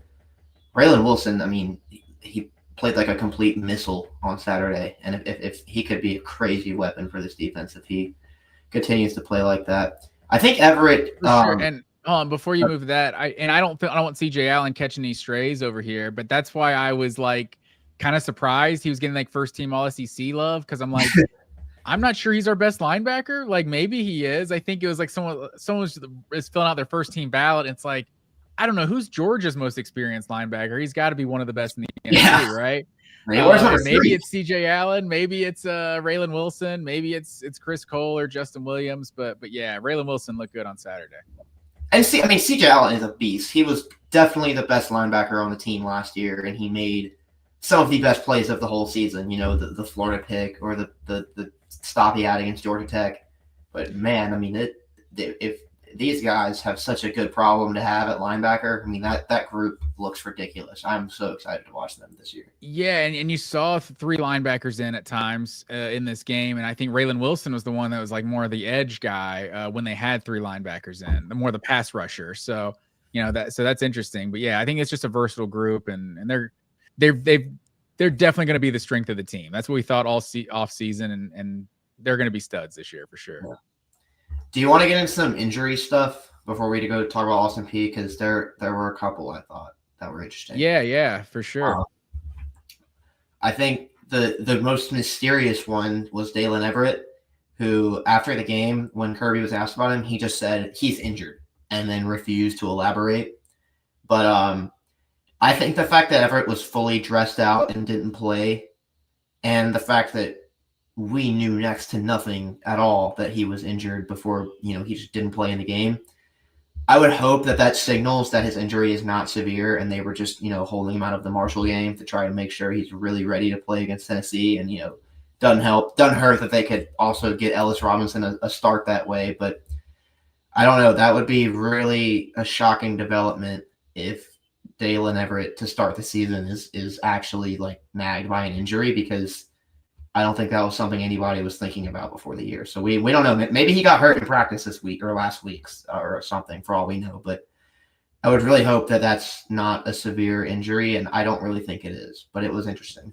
Raylan Wilson, I mean, he played like a complete missile on Saturday, and if he could be a crazy weapon for this defense if he continues to play like that. I think Everett. Sure. And before you move that, I don't want CJ Allen catching any strays over here, but that's why I was like kind of surprised he was getting like first team All SEC love, because I'm like. I'm not sure he's our best linebacker. Like maybe he is. I think it was like someone is filling out their first team ballot. And it's like, I don't know who's Georgia's most experienced linebacker. He's got to be one of the best in the NCAA, right? Maybe it's CJ Allen. Maybe it's Raylan Wilson. Maybe it's Chris Cole or Justin Williams. But yeah, Raylan Wilson looked good on Saturday. And CJ Allen is a beast. He was definitely the best linebacker on the team last year, and he made some of the best plays of the whole season. The Florida pick or the stop he had against Georgia Tech. But man, I mean, if these guys have such a good problem to have at linebacker, I mean that group looks ridiculous. I'm so excited to watch them this year. Yeah, and you saw 3 linebackers in at times in this game, and I think Raylan Wilson was the one that was like more of the edge guy when they had 3 linebackers in, the more the pass rusher. So that's interesting. But yeah, I think it's just a versatile group, and they're definitely going to be the strength of the team. That's what we thought all off season, and they're going to be studs this year for sure. Yeah. Do you want to get into some injury stuff before we go talk about Austin Peay? Because there were a couple I thought that were interesting. Yeah, for sure. I think the most mysterious one was Dalen Everett, who after the game, when Kirby was asked about him, he just said he's injured and then refused to elaborate. But I think the fact that Everett was fully dressed out and didn't play, and the fact that we knew next to nothing at all that he was injured before, he just didn't play in the game. I would hope that signals that his injury is not severe and they were just, holding him out of the Marshall game to try to make sure he's really ready to play against Tennessee. And, doesn't hurt that they could also get Ellis Robinson a start that way. But I don't know. That would be really a shocking development if Dalen Everett to start the season is actually like nagged by an injury, because I don't think that was something anybody was thinking about before the year. So we don't know. Maybe he got hurt in practice this week or last week's or something for all we know. But I would really hope that that's not a severe injury, and I don't really think it is. But it was interesting.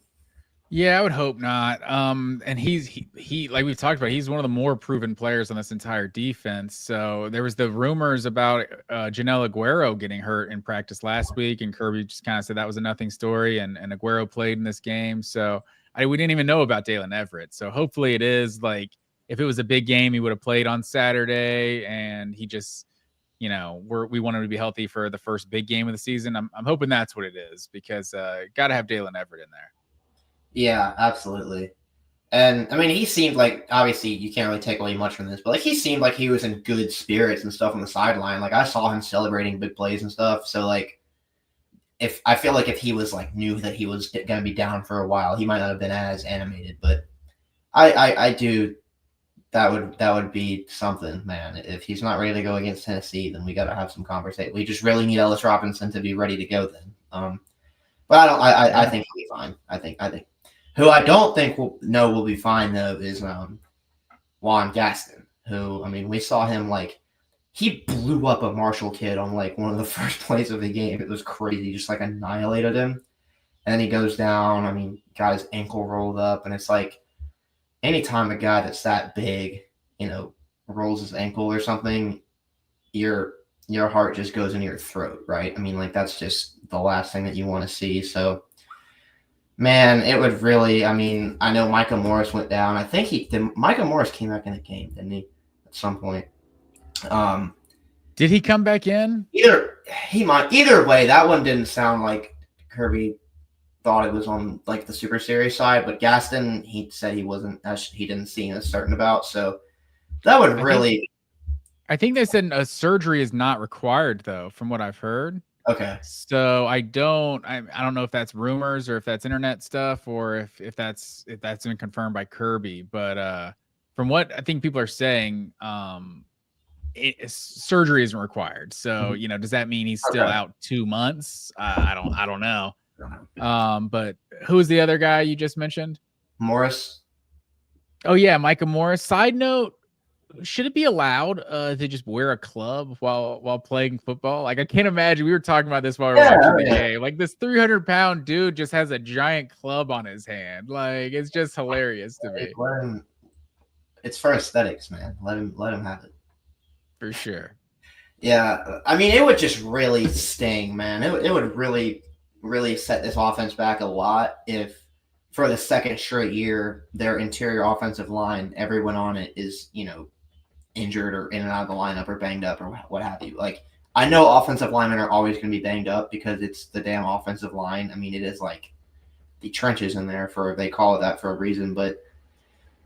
Yeah, I would hope not. And he like we've talked about, he's one of the more proven players on this entire defense. So there was the rumors about Janelle Aguero getting hurt in practice last week, and Kirby just kind of said that was a nothing story, and Aguero played in this game. So we didn't even know about Dalen Everett. So hopefully it is like, if it was a big game, he would have played on Saturday, and he just, we want him to be healthy for the first big game of the season. I'm hoping that's what it is, because got to have Dalen Everett in there. Yeah, absolutely. And I mean, he seemed like, obviously you can't really take away much from this, but like he seemed like he was in good spirits and stuff on the sideline. Like I saw him celebrating big plays and stuff. So like, if I feel like if he was like knew that he was going to be down for a while, he might not have been as animated. But I do. That would be something, man. If he's not ready to go against Tennessee, then we got to have some conversation. We just really need Ellis Robinson to be ready to go then. But I think he'll be fine. I think. Who I don't think will be fine though is Juan Gaston. Who, I mean, we saw him like he blew up a Marshall kid on like one of the first plays of the game. It was crazy, just like annihilated him. And then he goes down. I mean, got his ankle rolled up, and it's like anytime a guy that's that big, rolls his ankle or something, your heart just goes into your throat, right? I mean, like that's just the last thing that you want to see. So. Man, it would really. I mean, I know Micah Morris went down. I think Micah Morris came back in the game, didn't he? At some point. Did he come back in? Either way, that one didn't sound like Kirby thought it was on like the Super Series side, but Gaston, he said he wasn't. He didn't seem as certain about. So that would really. I think they said a surgery is not required, though, from what I've heard. Okay. So I don't know if that's rumors or if that's internet stuff or if that's been confirmed by Kirby. But from what I think people are saying, surgery isn't required. So does that mean he's still out 2 months? I don't know. But who was the other guy you just mentioned? Morris. Oh yeah, Micah Morris. Side note. Should it be allowed to just wear a club while playing football? Like I can't imagine. We were talking about this while we were watching the game. Like this 300-pound dude just has a giant club on his hand. Like it's just hilarious to me. It's for aesthetics, man. Let him have it. For sure. Yeah, I mean, it would just really sting, man. It would really, really set this offense back a lot if, for the second straight year, their interior offensive line, everyone on it is, injured or in and out of the lineup or banged up or what have you. Like, I know offensive linemen are always going to be banged up because it's the damn offensive line. I mean, it is like the trenches in there they call it that for a reason. But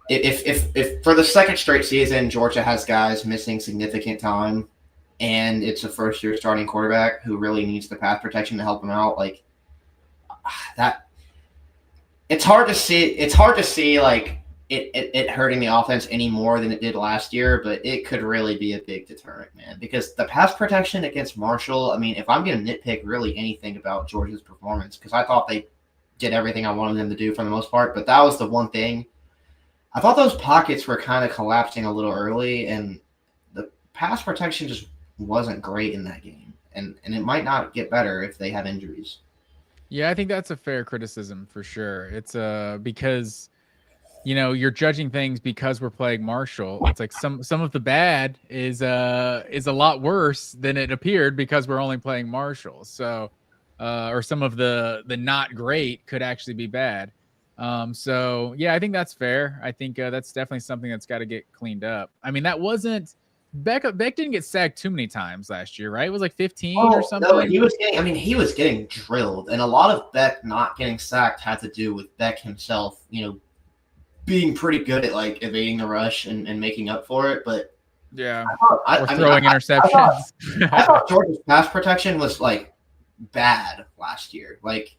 if for the second straight season, Georgia has guys missing significant time and it's a first-year starting quarterback who really needs the pass protection to help him out, like that, it's hard to see like it hurting the offense any more than it did last year, but it could really be a big deterrent, man, because the pass protection against Marshall, I mean, if I'm going to nitpick really anything about Georgia's performance, because I thought they did everything I wanted them to do for the most part, but that was the one thing. I thought those pockets were kind of collapsing a little early, and the pass protection just wasn't great in that game, and it might not get better if they have injuries. Yeah, I think that's a fair criticism for sure. It's because you're judging things because we're playing Marshall. It's like some of the bad is a lot worse than it appeared because we're only playing Marshall. So or some of the not great could actually be bad. So yeah, I think that's fair. I think that's definitely something that's got to get cleaned up. I mean, that wasn't Beck didn't get sacked too many times last year, right? It was like 15 or something. No, he was getting drilled, and a lot of Beck not getting sacked had to do with Beck himself, being pretty good at like evading the rush and making up for it. But yeah, throwing interceptions. I thought Georgia's pass protection was like bad last year. Like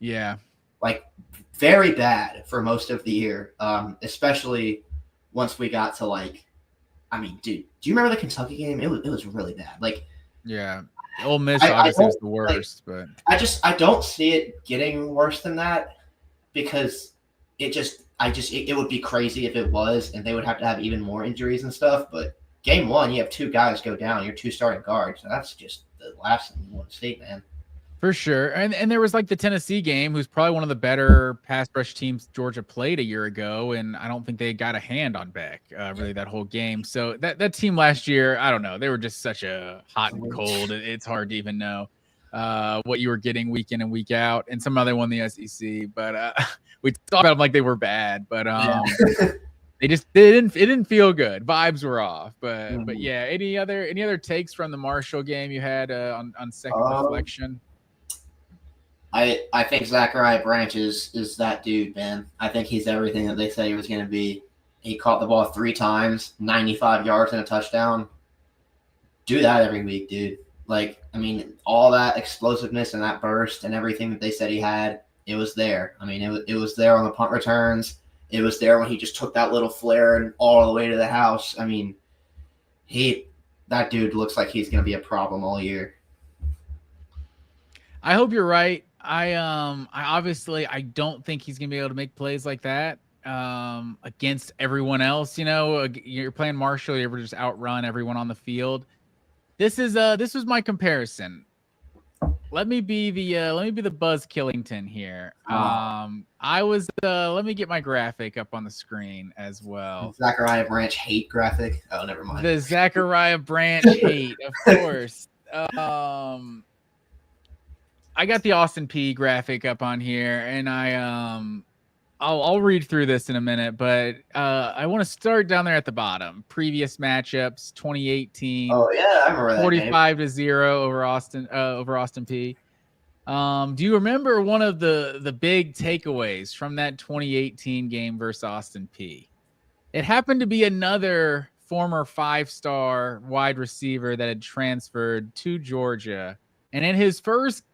very bad for most of the year, especially once we got to like. I mean, dude, do you remember the Kentucky game? It was really bad. Like, yeah, Ole Miss obviously was the worst, but I don't see it getting worse than that because it just it would be crazy if it was, and they would have to have even more injuries and stuff. But game one, you have 2 guys go down, your 2 starting guards. So that's just the last thing you want to see, man. For sure. And there was like the Tennessee game, who's probably one of the better pass rush teams Georgia played a year ago. And I don't think they got a hand on Beck really that whole game. So that team last year, I don't know. They were just such a hot and cold. It's hard to even know what you were getting week in and week out. And some other won the SEC. But we talked about them like they were bad. But it didn't feel good. Vibes were off. But yeah, any other takes from the Marshall game you had on second reflection? I think Zachariah Branch is that dude, man. I think he's everything that they said he was going to be. He caught the ball 3 times, 95 yards and a touchdown. Do that every week, dude. Like, I mean, all that explosiveness and that burst and everything that they said he had, it was there. I mean, it was there on the punt returns. It was there when he just took that little flare and all the way to the house. I mean, that dude looks like he's going to be a problem all year. I hope you're right. I obviously I don't think he's gonna be able to make plays like that against everyone else. You know, you're playing Marshall, you ever just outrun everyone on the field. This was my comparison. Let me be the Buzz Killington here. Let me get my graphic up on the screen as well. Zachariah Branch hate graphic. Oh, never mind. The Zachariah Branch hate, of course. I got the Austin P graphic up on here, and I'll read through this in a minute, but I want to start down there at the bottom. Previous matchups, 2018. Oh yeah, I remember that. 45-0 over Austin P. Do you remember one of the big takeaways from that 2018 game versus Austin P? It happened to be another former 5-star wide receiver that had transferred to Georgia, and in his first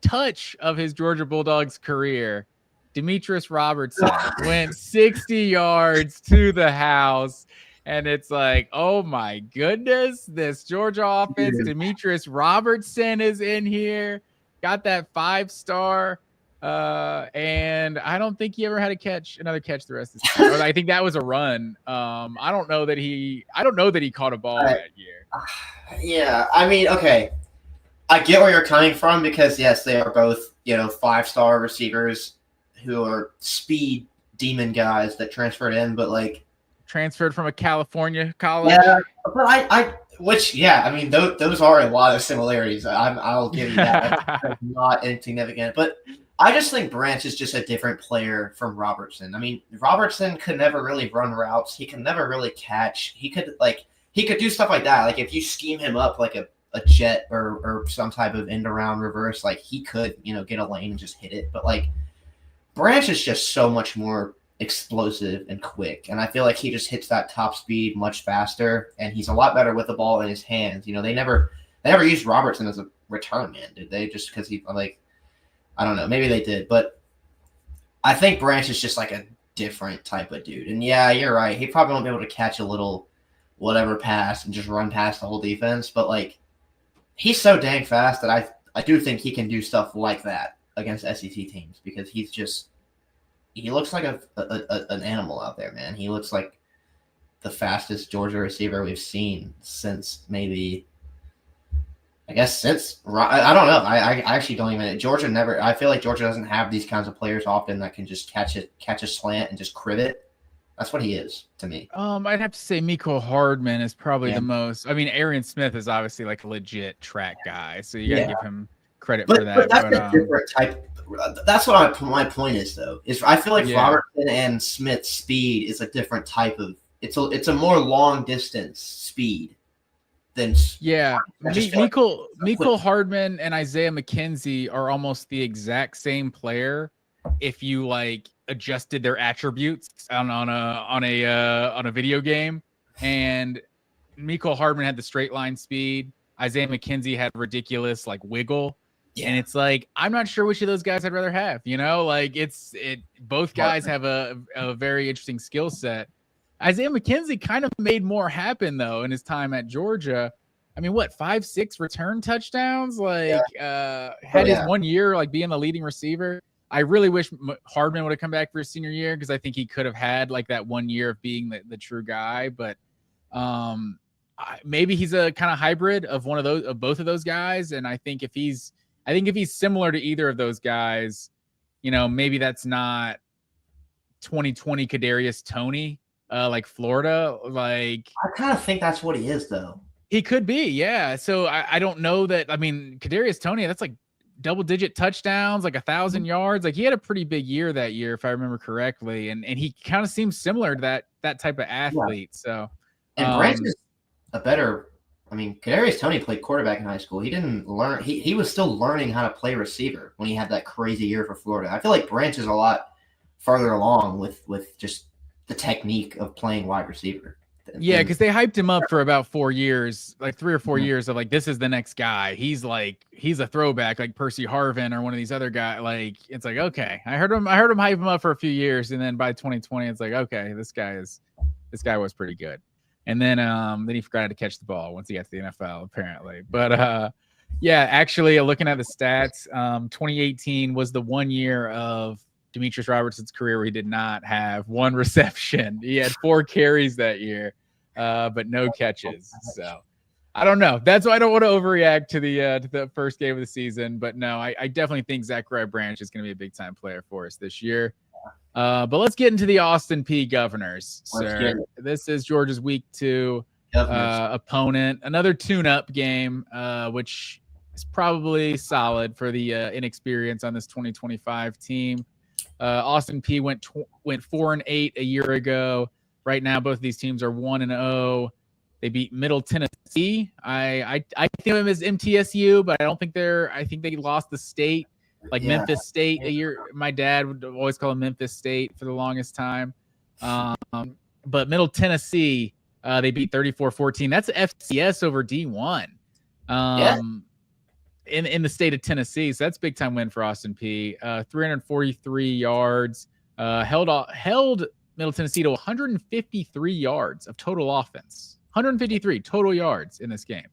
touch of his Georgia Bulldogs career, Demetrius Robertson went 60 yards to the house, and it's like, oh my goodness, this Georgia offense, Demetrius Robertson is in here, got that 5-star, and I don't think he ever had another catch the rest of the season. I think that was a run. I don't know that he caught a ball that year. Yeah, I mean, okay. I get where you're coming from because, yes, they are both, 5-star receivers who are speed demon guys that transferred in, but transferred from a California college. Yeah, but those are a lot of similarities. I'll give you that. That's not insignificant, but I just think Branch is just a different player from Robertson. I mean, Robertson could never really run routes. He could never really catch. He could do stuff like that. Like if you scheme him up like a jet or some type of end around reverse, like he could, get a lane and just hit it. But Branch is just so much more explosive and quick. And I feel like he just hits that top speed much faster, and he's a lot better with the ball in his hands. They never used Robertson as a return man, did they? Just because he I don't know, maybe they did, but I think Branch is just like a different type of dude. And yeah, you're right. He probably won't be able to catch a little whatever pass and just run past the whole defense, but he's so dang fast that I do think he can do stuff like that against SEC teams because he looks like an animal out there, man. He looks like the fastest Georgia receiver we've seen since maybe, I don't know. I actually don't even. Georgia never. I feel like Georgia doesn't have these kinds of players often that can just catch a slant and just crib it. That's what he is to me. I'd have to say Mecole Hardman is probably the most. I mean, Arian Smith is obviously a legit track guy, so you got to give him credit for that. But that's a different type. That's what my point is, though. Is I feel like Robertson and Smith's speed is a different type of. It's a more long distance speed than. Yeah, Mecole Hardman and Isaiah McKenzie are almost the exact same player. If you adjusted their attributes on a video game, and Mecole Hardman had the straight line speed, Isaiah McKenzie had ridiculous wiggle, and it's I'm not sure which of those guys I'd rather have. Both guys have a very interesting skill set. Isaiah McKenzie kind of made more happen though in his time at Georgia. I mean, 5-6 return touchdowns? Had his 1 year being the leading receiver. I really wish Hardman would have come back for his senior year because I think he could have had like that 1 year of being the true guy. But maybe he's a kind of hybrid of both of those guys. And I think if he's similar to either of those guys, maybe that's not 2020 Kadarius Toney, like Florida. Like I kind of think that's what he is, though. He could be, yeah. So I don't know that. I mean, Kadarius Toney, that's like double-digit touchdowns, like 1,000 yards. Like he had a pretty big year that year, if I remember correctly, and he kind of seems similar to that type of athlete. Yeah. So, and Branch is a better. I mean, Kadarius Toney played quarterback in high school. He didn't learn. He was still learning how to play receiver when he had that crazy year for Florida. I feel like Branch is a lot further along with just the technique of playing wide receiver. Yeah, because they hyped him up for about 4 years, like 3 or 4 years of like, this is the next guy. He's a throwback, like Percy Harvin or one of these other guys. Like, it's like, okay, I heard him hype him up for a few years, and then by 2020, it's like, okay, this guy was pretty good. And then he forgot how to catch the ball once he got to the NFL, apparently. But yeah, actually, looking at the stats, 2018 was the 1 year of Demetrius Robertson's career where he did not have 1 reception. He had 4 carries that year, but no catches. So I don't know. That's why I don't want to overreact to the first game of the season. But no, I definitely think Zachariah Branch is going to be a big time player for us this year. But let's get into the Austin Peay Governors, sir. This is Georgia's week 2 opponent. Another tune-up game, which is probably solid for the inexperience on this 2025 team. Austin Peay went 4-8 a year ago. Right now, both of these teams are 1-0. They beat Middle Tennessee. I think of them as MTSU, but I don't think I think they lost the state, like Memphis State a year. My dad would always call them Memphis State for the longest time. But Middle Tennessee, they beat 34-14. That's FCS over D1. In the state of Tennessee. So that's a big time win for Austin Peay. 343 yards, held Middle Tennessee to 153 yards of total offense. 153 total yards in this game.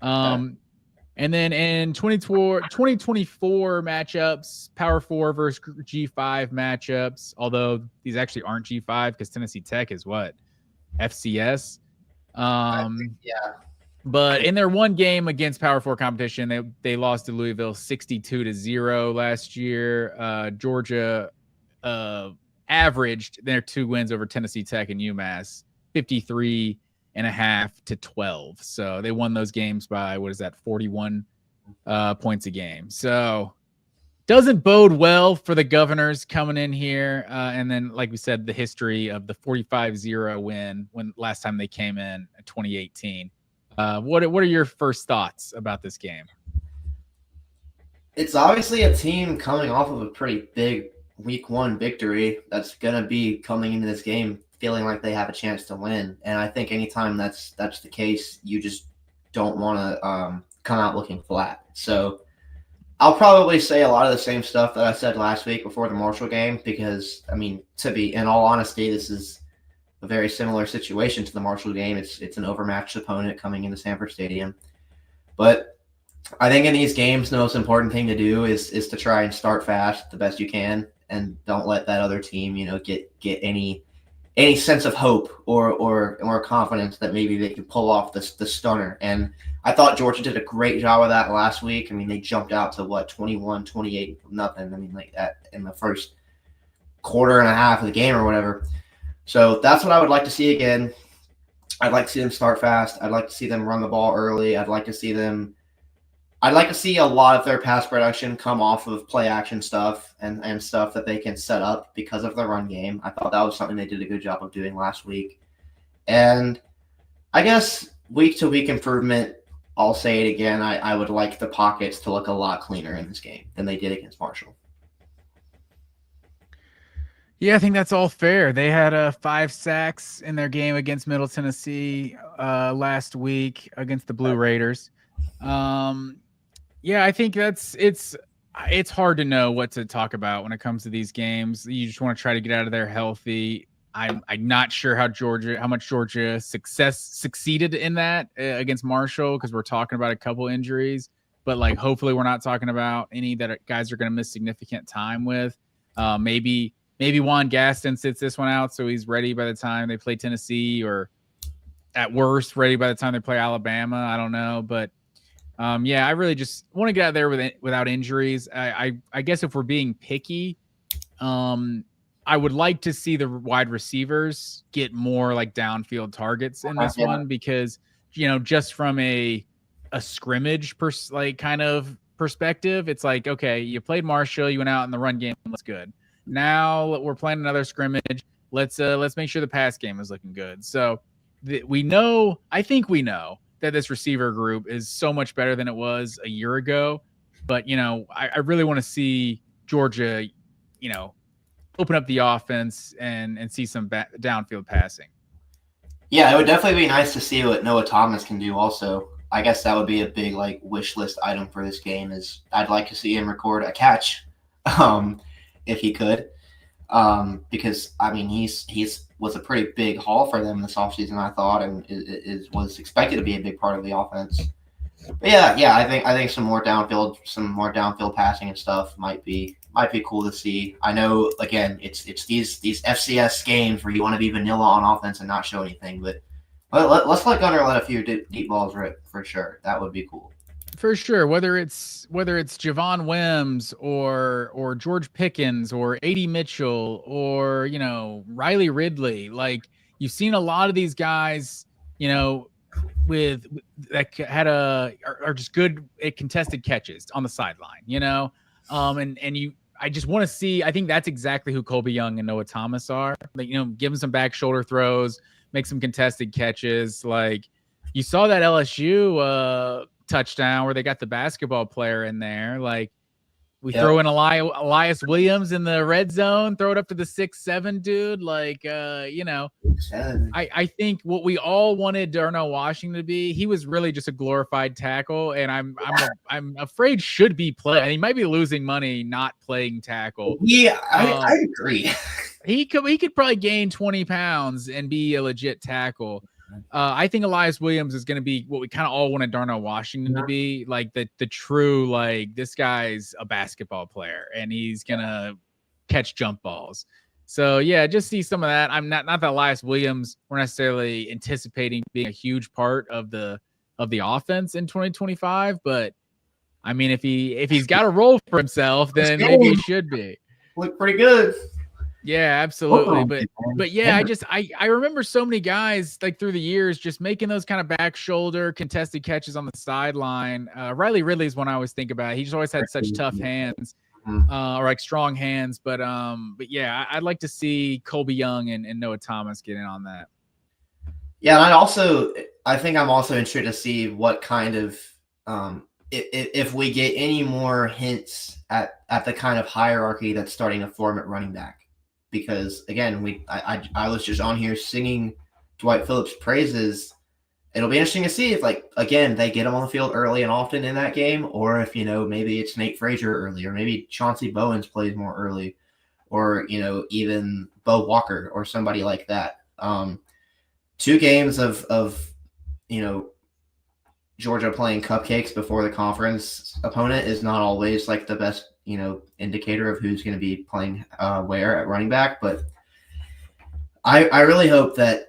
And then in 2024 matchups, Power 4 versus G5 matchups, although these actually aren't G5 because Tennessee Tech is what? FCS. But in their one game against Power 4 competition, they lost to Louisville 62-0 last year. Georgia averaged their 2 wins over Tennessee Tech and UMass 53.5-12. So they won those games by 41 points a game. So doesn't bode well for the Governors coming in here. And then, like we said, the history of the 45-0 win when last time they came in 2018. What are your first thoughts about this game? It's obviously a team coming off of a pretty big week 1 victory that's going to be coming into this game feeling like they have a chance to win. And I think anytime that's the case, you just don't want to come out looking flat. So I'll probably say a lot of the same stuff that I said last week before the Marshall game because, I mean, to be in all honesty, this is a very similar situation to the Marshall game. It's an overmatched opponent coming into Sanford Stadium. But I think in these games, the most important thing to do is to try and start fast the best you can and don't let that other team, get any sense of hope or confidence that maybe they can pull off the stunner. And I thought Georgia did a great job of that last week. I mean, they jumped out to 21-28 nothing. I mean, like that in the first quarter and a half of the game or whatever. So that's what I would like to see again. I'd like to see them start fast. I'd like to see them run the ball early. I'd like to see a lot of their pass production come off of play action stuff and stuff that they can set up because of the run game. I thought that was something they did a good job of doing last week. And I guess week to week improvement, I'll say it again. I would like the pockets to look a lot cleaner in this game than they did against Marshall. Yeah, I think that's all fair. They had 5 sacks in their game against Middle Tennessee last week against the Blue Raiders. Yeah, I think it's hard to know what to talk about when it comes to these games. You just want to try to get out of there healthy. I'm not sure how much Georgia succeeded in that against Marshall because we're talking about a couple injuries. but like hopefully we're not talking about any that guys are going to miss significant time with. Maybe Juan Gaston sits this one out so he's ready by the time they play Tennessee, or at worst ready by the time they play Alabama. I don't know, but yeah, I really just want to get out there without injuries. I guess if we're being picky, I would like to see the wide receivers get more like downfield targets in this one, because just from a scrimmage kind of perspective, it's like, okay, you played Marshall, you went out in the run game, that's good. Now we're playing another scrimmage. Let's make sure the pass game is looking good. So I think we know that this receiver group is so much better than it was a year ago. But I really want to see Georgia, open up the offense and see some downfield passing. Yeah, it would definitely be nice to see what Noah Thomas can do also. I guess that would be a big like wish list item for this game. Is I'd like to see him record a catch, if he could, because I mean he's was a pretty big haul for them this offseason, I thought, and was expected to be a big part of the offense. But yeah, I think some more downfield passing and stuff might be cool to see. I know, again, it's these FCS games where you want to be vanilla on offense and not show anything, but let's let Gunner let a few deep balls rip for sure. That would be cool. For sure, whether it's Javon Wims or George Pickens or A.D. Mitchell or Riley Ridley, like you've seen a lot of these guys, with that had are just good at contested catches on the sideline, I just want to see. I think that's exactly who Colby Young and Noah Thomas are. Like, give them some back shoulder throws, make some contested catches. Like you saw that LSU touchdown where they got the basketball player in there. Like we throw in Elias Williams in the red zone, throw it up to the 6'7" dude. Like, I think what we all wanted Darnell Washington to be, he was really just a glorified tackle, and I'm afraid should be playing. And he might be losing money not playing tackle. Yeah, I agree. He could probably gain 20 pounds and be a legit tackle. I think Elias Williams is going to be what we kind of all wanted Darnell Washington to be, like the true, like, this guy's a basketball player and he's going to catch jump balls. So yeah, just see some of that. I'm not that Elias Williams we're necessarily anticipating being a huge part of the offense in 2025, but I mean, if he's got a role for himself, then maybe he should be. Look pretty good. Yeah, absolutely. But yeah, I remember so many guys like through the years just making those kind of back shoulder contested catches on the sideline. Riley Ridley is one I always think about. He just always had such tough hands, or like strong hands. But yeah, I'd like to see Colby Young and Noah Thomas get in on that. Yeah, and I think I'm also interested to see what kind of if we get any more hints at the kind of hierarchy that's starting to form at running back. Because again, I was just on here singing Dwight Phillips' praises. It'll be interesting to see if, like, again, they get him on the field early and often in that game, or if maybe it's Nate Frazier early, or maybe Chauncey Bowens plays more early, or even Bo Walker or somebody like that. 2 games of Georgia playing cupcakes before the conference opponent is not always like the best indicator of who's going to be playing where at running back. But I really hope that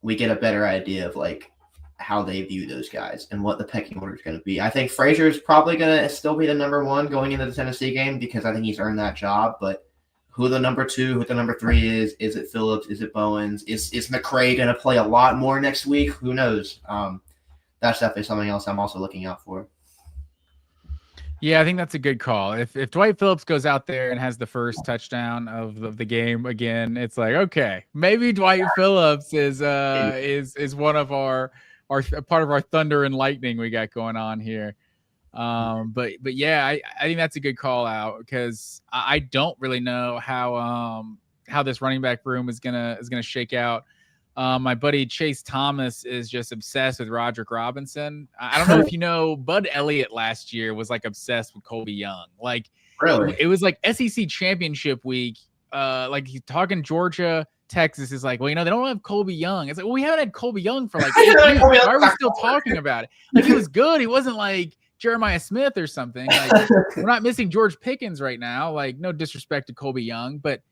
we get a better idea of like how they view those guys and what the pecking order is going to be. I think Frazier is probably going to still be the number 1 going into the Tennessee game because I think he's earned that job. But who the number 2, who the number 3 is it Phillips? Is it Bowens? Is McCray going to play a lot more next week? Who knows? That's definitely something else I'm also looking out for. Yeah, I think that's a good call. If Dwight Phillips goes out there and has the first touchdown of the game again, it's like, okay, maybe Dwight Phillips is one of our part of our thunder and lightning we got going on here. But yeah, I think that's a good call out because I don't really know how this running back room is gonna shake out. My buddy Chase Thomas is just obsessed with Roderick Robinson. I don't know if you know, Bud Elliott last year was like obsessed with Colby Young. Like, really, it was like SEC championship week. Like he's talking Georgia, Texas is like, well, they don't have Colby Young. It's like, well, we haven't had Colby Young for like 8 years. Why are we still talking about it? Like, he was good. He wasn't like Jeremiah Smith or something. Like we're not missing George Pickens right now. Like no disrespect to Colby Young, but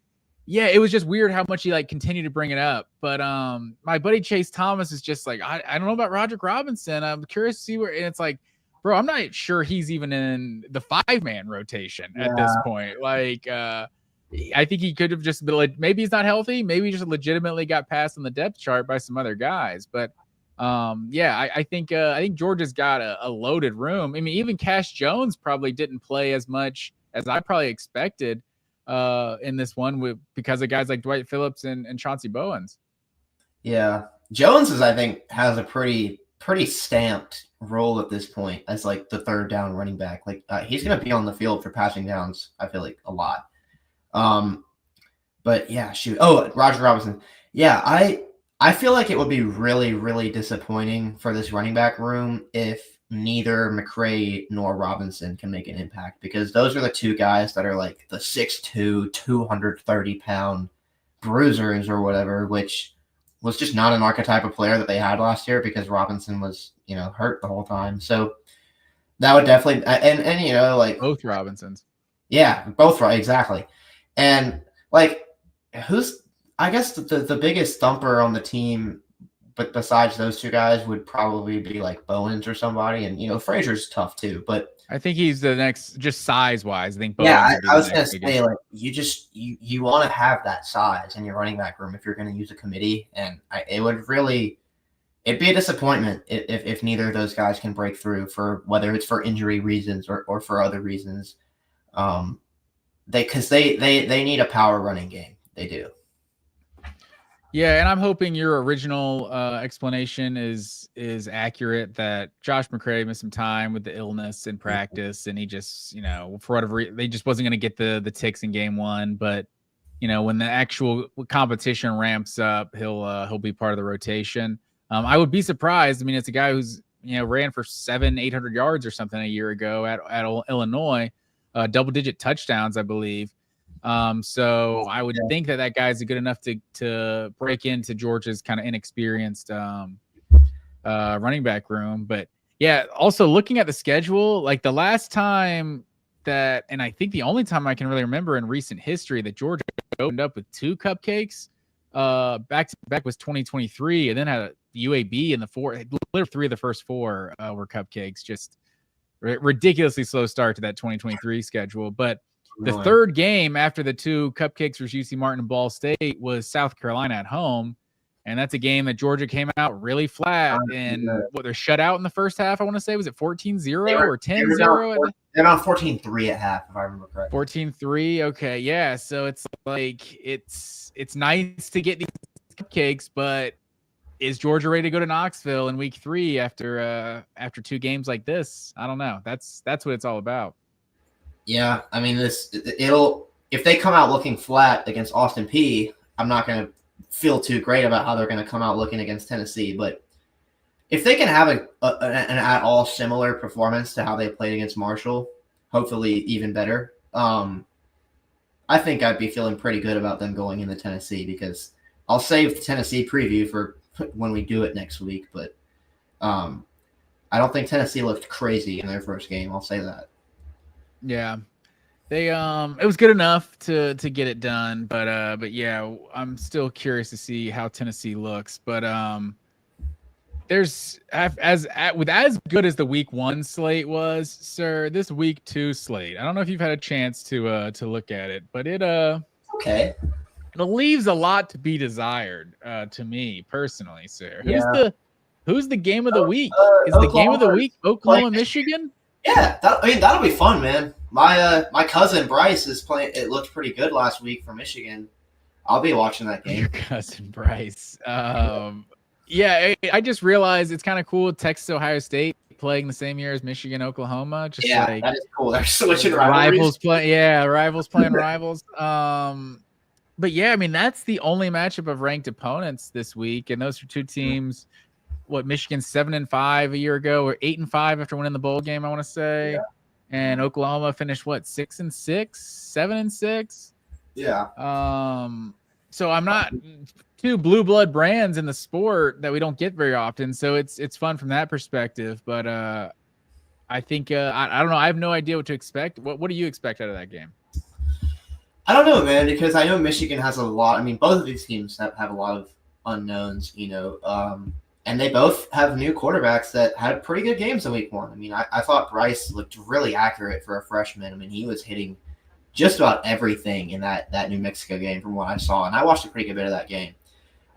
yeah, it was just weird how much he like continued to bring it up. But my buddy Chase Thomas is just like, I don't know about Roderick Robinson. I'm curious to see where, and it's like, bro, I'm not sure he's even in the 5-man rotation at this point. Like, I think he could have just been like, maybe he's not healthy. Maybe he just legitimately got passed on the depth chart by some other guys. But I think Georgia's got a loaded room. I mean, even Cash Jones probably didn't play as much as I probably expected in this one because of guys like Dwight Phillips and Chauncey Bowens. Yeah. Jones I think has a pretty stamped role at this point as like the third down running back. Like he's going to be on the field for passing downs, I feel like, a lot. But yeah, shoot. Oh, Roger Robinson. Yeah, I feel like it would be really, really disappointing for this running back room if neither McCray nor Robinson can make an impact, because those are the two guys that are like the 6'2", 230-pound bruisers or whatever, which was just not an archetype of player that they had last year because Robinson was, hurt the whole time. So that would definitely, and like both Robinsons. Yeah, both right, exactly. And like, I guess the biggest thumper on the team, but besides those two guys, would probably be like Bowens or somebody. And Frazier's tough too, but I think he's the next, just size wise. I think Bowens. Yeah, I was gonna say, like, you want to have that size in your running back room if you're going to use a committee, and it'd be a disappointment if neither of those guys can break through, for whether it's for injury reasons or for other reasons. Because they need a power running game. They do. Yeah, and I'm hoping your original explanation is accurate, that Josh McCray missed some time with the illness in practice, and he just, for whatever reason, they just wasn't going to get the ticks in game one. But when the actual competition ramps up, he'll be part of the rotation. I would be surprised. I mean, it's a guy who's ran for 700-800 yards or something a year ago at Illinois, double-digit touchdowns, I believe. So I would think that guy's good enough to break into Georgia's kind of inexperienced running back room. But yeah, also looking at the schedule, like the last time that, and I think the only time I can really remember in recent history that Georgia opened up with 2 cupcakes back to back was 2023, and then had a UAB in the 4. Literally 3 of the first 4 were cupcakes. Just ridiculously slow start to that 2023 schedule. But the third game after the 2 cupcakes versus UC Martin and Ball State was South Carolina at home. And that's a game that Georgia came out really flat, and they're shut out in the first half. I want to say, was it 14-0 or 10-0? They're on 14-3 at half, if I remember correctly. 14-3. Okay. Yeah. So it's like, it's nice to get these cupcakes, but is Georgia ready to go to Knoxville in week 3 after 2 games like this? I don't know. That's what it's all about. Yeah, I mean, if they come out looking flat against Austin Peay, I'm not going to feel too great about how they're going to come out looking against Tennessee. But if they can have an at all similar performance to how they played against Marshall, hopefully even better, I think I'd be feeling pretty good about them going into Tennessee, because I'll save the Tennessee preview for when we do it next week. But I don't think Tennessee looked crazy in their first game. I'll say that. Yeah, they it was good enough to get it done, but yeah, I'm still curious to see how Tennessee looks. But there's as good as the week 1 slate was, sir, this week 2 slate, I don't know if you've had a chance to look at it, but it okay, it leaves a lot to be desired to me personally, sir. Yeah. Who's the game of the week? Is the game of the week Oklahoma, Michigan? Yeah, that'll be fun, man. My cousin Bryce is playing. It looked pretty good last week for Michigan. I'll be watching that game. Your cousin Bryce. Yeah, I just realized it's kind of cool. Texas, Ohio State playing the same year as Michigan, Oklahoma. Just that is cool. They're switching rivals playing rivals. But yeah, I mean, that's the only matchup of ranked opponents this week, and those are 2 teams. What, Michigan 7-5 a year ago, or 8-5 after winning the bowl game, I want to say. Yeah. And Oklahoma finished 6-6, 7-6. Yeah. So I'm not 2 blue blood brands in the sport that we don't get very often. So it's fun from that perspective. But I think I don't know. I have no idea what to expect. What do you expect out of that game? I don't know, man, because I know Michigan has a lot. I mean, both of these teams have a lot of unknowns, and they both have new quarterbacks that had pretty good games in week one. I mean, I thought Bryce looked really accurate for a freshman. I mean, he was hitting just about everything in that New Mexico game from what I saw, and I watched a pretty good bit of that game.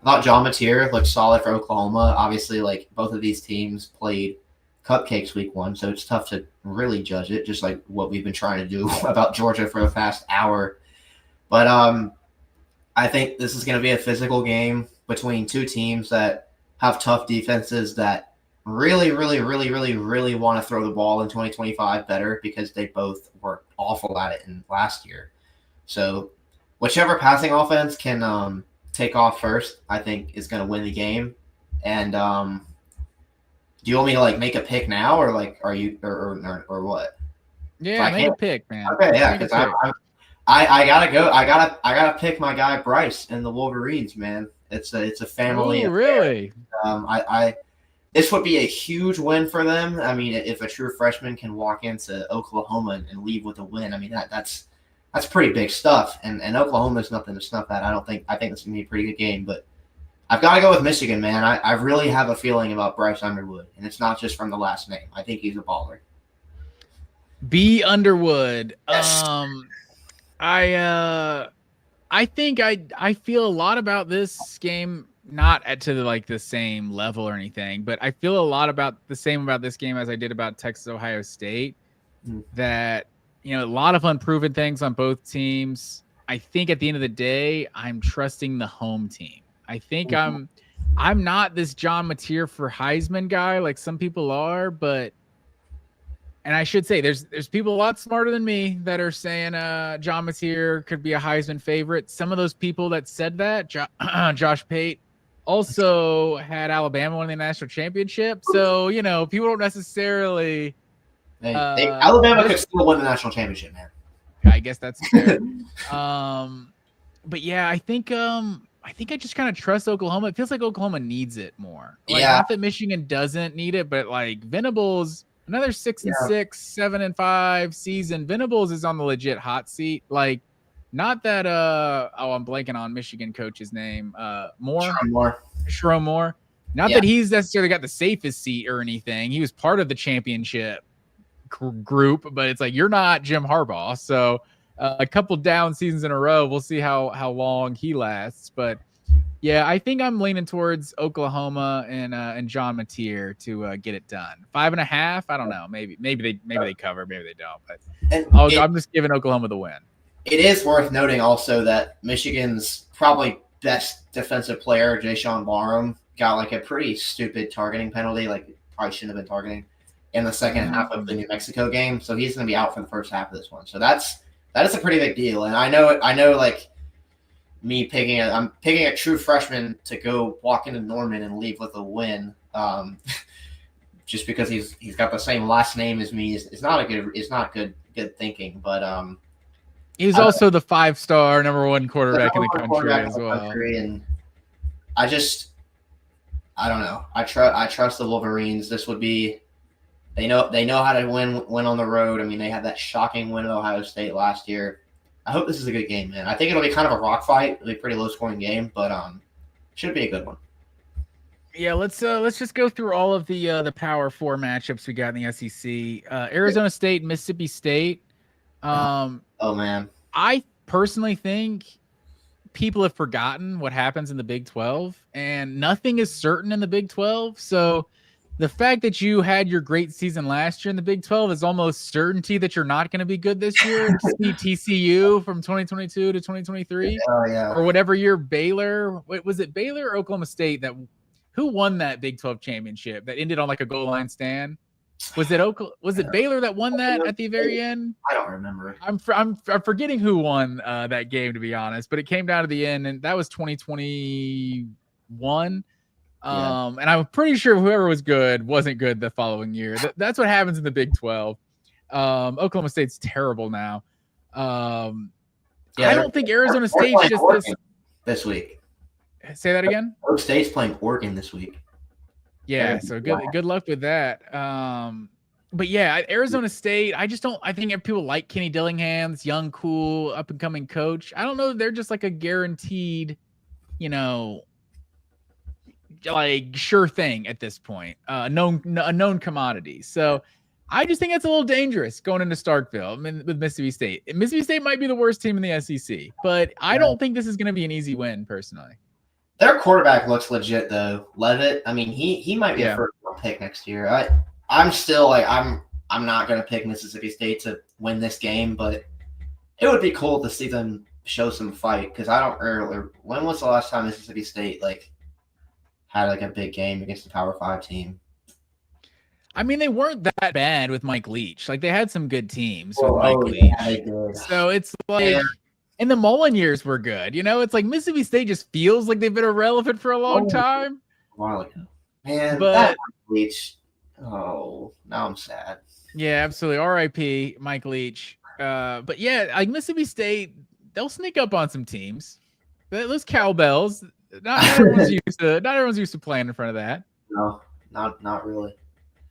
I thought John Mateer looked solid for Oklahoma. Obviously, like both of these teams played cupcakes week one, so it's tough to really judge it, just like what we've been trying to do about Georgia for the past hour. But I think this is going to be a physical game between two teams that have tough defenses that really, really, really, really, really want to throw the ball in 2025 better because they both were awful at it in last year. So whichever passing offense can take off first, I think is going to win the game. And do you want me to like make a pick now, or like are you or what? Yeah, make a pick, man. Okay, yeah, because I gotta go. I gotta pick my guy Bryce and the Wolverines, man. It's a family. Ooh, really? This would be a huge win for them. I mean, if a true freshman can walk into Oklahoma and leave with a win, I mean that's pretty big stuff. And Oklahoma is nothing to snuff at. I think this is gonna be a pretty good game, but I've got to go with Michigan, man. I really have a feeling about Bryce Underwood, and it's not just from the last name. I think he's a baller. B. Underwood. Yes. I think I feel a lot about this game, not to the same level or anything, but I feel a lot about the same about this game as I did about Texas Ohio State. That a lot of unproven things on both teams. I think at the end of the day, I'm trusting the home team. I think I'm not this John Mateer for Heisman guy like some people are, and I should say there's people a lot smarter than me that are saying John Mateer could be a Heisman favorite. Some of those people that said that, Josh Pate, also had Alabama winning the national championship. So, people don't necessarily Alabama could still win the national championship, man. I guess that's fair. But yeah, I think I just kind of trust Oklahoma. It feels like Oklahoma needs it more. Not that Michigan doesn't need it, but Venables, another 6-6, 7-5 season. Venables is on the legit hot seat. Not that I'm blanking on Michigan coach's name. Sharon Moore. Not that he's necessarily got the safest seat or anything. He was part of the championship group, but it's you're not Jim Harbaugh. So a couple down seasons in a row. We'll see how long he lasts. But yeah, I think I'm leaning towards Oklahoma and John Mateer to get it done. 5.5. I don't know. Maybe they cover. Maybe they don't. But I'm just giving Oklahoma the win. It is worth noting also that Michigan's probably best defensive player, Jayshon Barham, got a pretty stupid targeting penalty. Probably shouldn't have been targeting in the second half of the New Mexico game. So he's going to be out for the first half of this one. So that is a pretty big deal. And I know me I'm picking a true freshman to go walk into Norman and leave with a win. Just because he's got the same last name as me is not good thinking. But he's also the 5-star number one quarterback in the country as well. And I don't know. I trust the Wolverines. This would be. They know how to win on the road. I mean, they had that shocking win at Ohio State last year. I hope this is a good game, man. I think it'll be kind of a rock fight. It'll be a pretty low-scoring game, but should be a good one. Yeah, let's just go through all of the Power 4 matchups we got in the SEC. Arizona State, Mississippi State. Oh man, I personally think people have forgotten what happens in the Big 12, and nothing is certain in the Big 12. So the fact that you had your great season last year in the Big 12 is almost certainty that you're not going to be good this year. See TCU from 2022 to 2023, or whatever year Baylor. Was it Baylor or Oklahoma State who won that Big 12 championship that ended on a goal line stand? Was it Baylor that won that at the very end? I don't remember. I'm forgetting who won that game, to be honest, but it came down to the end, and that was 2021. And I'm pretty sure whoever was good wasn't good the following year. That's what happens in the Big 12. Oklahoma State's terrible now. I don't think Arizona State's just this week. Say that again? Oklahoma State's playing Oregon this week. Yeah, so good luck with that. But yeah, Arizona State, I think people like Kenny Dillingham, this young, cool, up and coming coach. I don't know. They're just like a guaranteed, like sure thing at this point, a known commodity. So I just think that's a little dangerous going into Starkville. I mean, with Mississippi State. Mississippi State might be the worst team in the SEC, but I don't think this is going to be an easy win personally. Their quarterback looks legit though, Levitt. I mean, he might be a first round pick next year. I'm still like I'm not going to pick Mississippi State to win this game, but it would be cool to see them show some fight because I don't remember when was the last time Mississippi State had a big game against a Power 5 team. I mean, they weren't that bad with Mike Leach. Like they had some good teams with Mike Leach. Yeah, so it's like, and the Mullen years were good. It's like Mississippi State just feels like they've been irrelevant for a long time. A while ago, man. But that Mike Leach. Oh, now I'm sad. Yeah, absolutely. R.I.P. Mike Leach. But yeah, like Mississippi State, they'll sneak up on some teams. Those cowbells. Not everyone's used to playing in front of that. No, not really.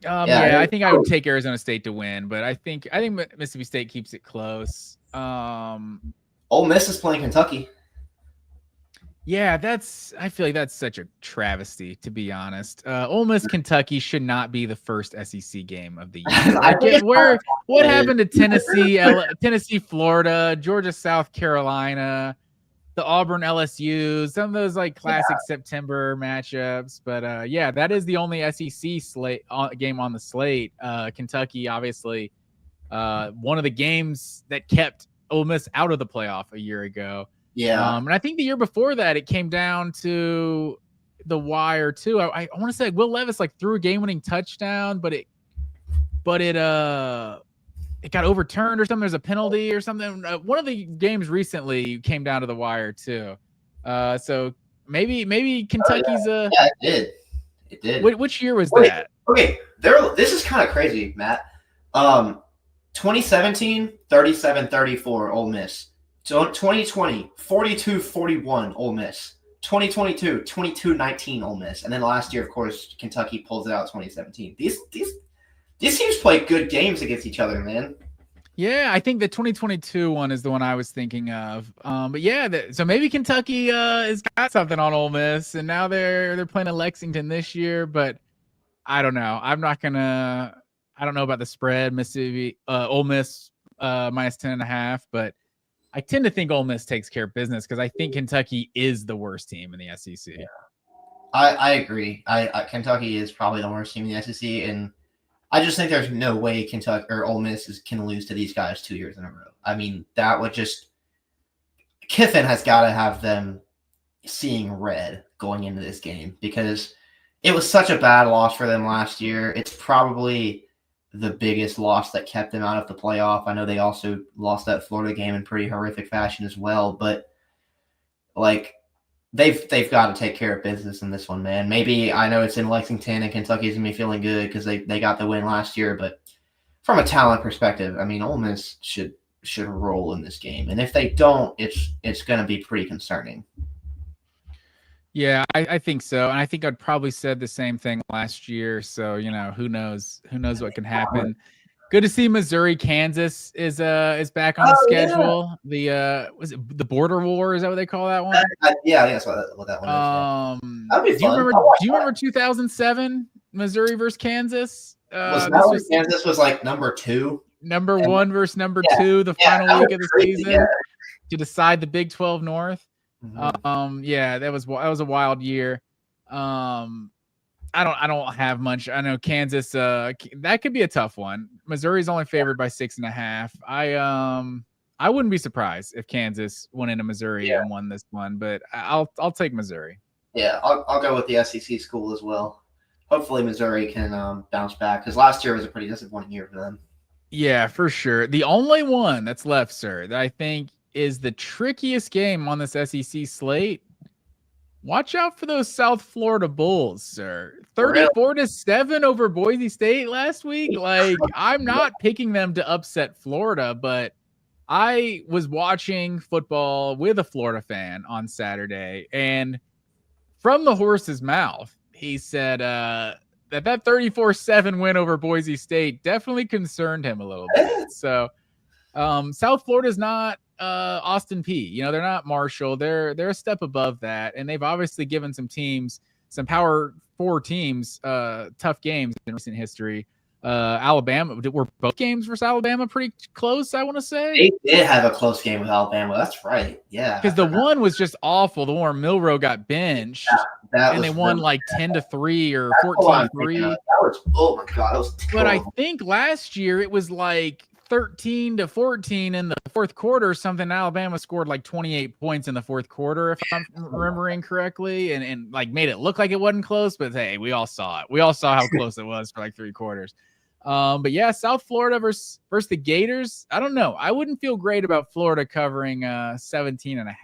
I think I would take Arizona State to win, but I think Mississippi State keeps it close. Ole Miss is playing Kentucky. Yeah, I feel like that's such a travesty, to be honest. Ole Miss Kentucky should not be the first SEC game of the year. What happened to Tennessee, Florida, Georgia, South Carolina, the Auburn LSU, some of those like classic September matchups. But that is the only SEC game on the slate. Kentucky, obviously, one of the games that kept Ole Miss out of the playoff a year ago. Yeah. And I think the year before that, it came down to the wire too. I want to say Will Levis threw a game-winning touchdown, but it got overturned or something. There's a penalty or something. One of the games recently came down to the wire too. So maybe Kentucky's it did. Which year was that? Okay, this is kind of crazy, Matt. 2017, 37-34 Ole Miss. So 2020, 42-41 Ole Miss. 2022, 22-19 Ole Miss. And then last year, of course, Kentucky pulls it out 2017. These teams play good games against each other, man. Yeah, I think the 2022 one is the one I was thinking of. But yeah, so maybe Kentucky has got something on Ole Miss, and now they're playing at Lexington this year. But I don't know. I don't know about the spread. Mississippi, Ole Miss minus 10.5, but I tend to think Ole Miss takes care of business because I think Kentucky is the worst team in the SEC. Yeah. I agree. Kentucky is probably the worst team in the SEC, and I just think there's no way Kentucky or Ole Miss can lose to these guys 2 years in a row. I mean, that would just Kiffin has got to have them seeing red going into this game because it was such a bad loss for them last year. It's probably the biggest loss that kept them out of the playoff. I know they also lost that Florida game in pretty horrific fashion as well, but they've got to take care of business in this one, man. Maybe I know it's in Lexington and Kentucky's gonna be feeling good because they got the win last year, but from a talent perspective, I mean, Ole Miss should roll in this game, and if they don't, it's gonna be pretty concerning. Yeah, I think so. And I think I'd probably said the same thing last year. So, who knows what can happen. Good to see Missouri, Kansas is back on the schedule. Yeah. Was it the Border War? Is that what they call that one? Yeah, that's what that one is. That'd be fun. Do you remember 2007 Missouri versus Kansas? Kansas was number 2? Number 1 versus number 2, the final week of the season to decide the Big 12 North. Mm-hmm. That was a wild year. I don't have much. I know Kansas, that could be a tough one. Missouri's only favored by 6.5. I wouldn't be surprised if Kansas went into Missouri and won this one, but I'll take Missouri. Yeah, I'll go with the SEC school as well. Hopefully Missouri can bounce back because last year was a pretty disappointing year for them. Yeah, for sure. The only one that's left, sir, that I think is the trickiest game on this SEC slate. Watch out for those South Florida Bulls, sir. 34-7 over Boise State last week. I'm not picking them to upset Florida, but I was watching football with a Florida fan on Saturday, and from the horse's mouth, he said that 34-7 win over Boise State definitely concerned him a little bit. So South Florida's not Austin Peay. You know, they're not Marshall. They're a step above that, and they've obviously given some teams, some Power 4 teams, tough games in recent history. Alabama, were both games versus Alabama pretty close, I want to say? They did have a close game with Alabama. That's right. Yeah. Because the one was just awful. The one where Milroe got benched, and they won like 10-3 or 14-3. That was, oh my God, that was terrible. But I think last year it was like 13-14 in the fourth quarter or something. Alabama scored like 28 points in the fourth quarter, if I'm remembering correctly, and like made it look like it wasn't close. But hey, we all saw it. We all saw how close it was for like 3 quarters. But yeah, South Florida versus the Gators. I don't know. I wouldn't feel great about Florida covering 17.5.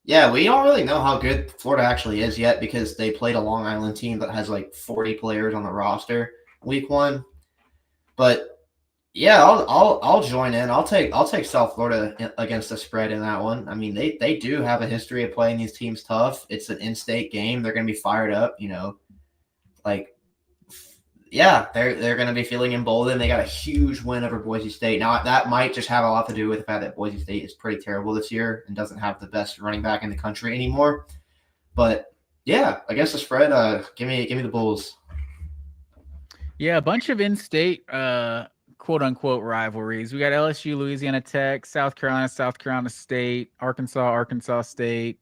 Yeah, we don't really know how good Florida actually is yet because they played a Long Island team that has like 40 players on the roster week 1. But yeah, I'll join in. I'll take South Florida against the spread in that one. I mean, they do have a history of playing these teams tough. It's an in-state game. They're going to be fired up, you know. Like, yeah, they're going to be feeling emboldened. They got a huge win over Boise State. Now, that might just have a lot to do with the fact that Boise State is pretty terrible this year and doesn't have the best running back in the country anymore. But yeah, against the spread, give me the Bulls. Yeah, a bunch of in-state quote unquote rivalries. We got LSU, Louisiana Tech, South Carolina State, Arkansas State,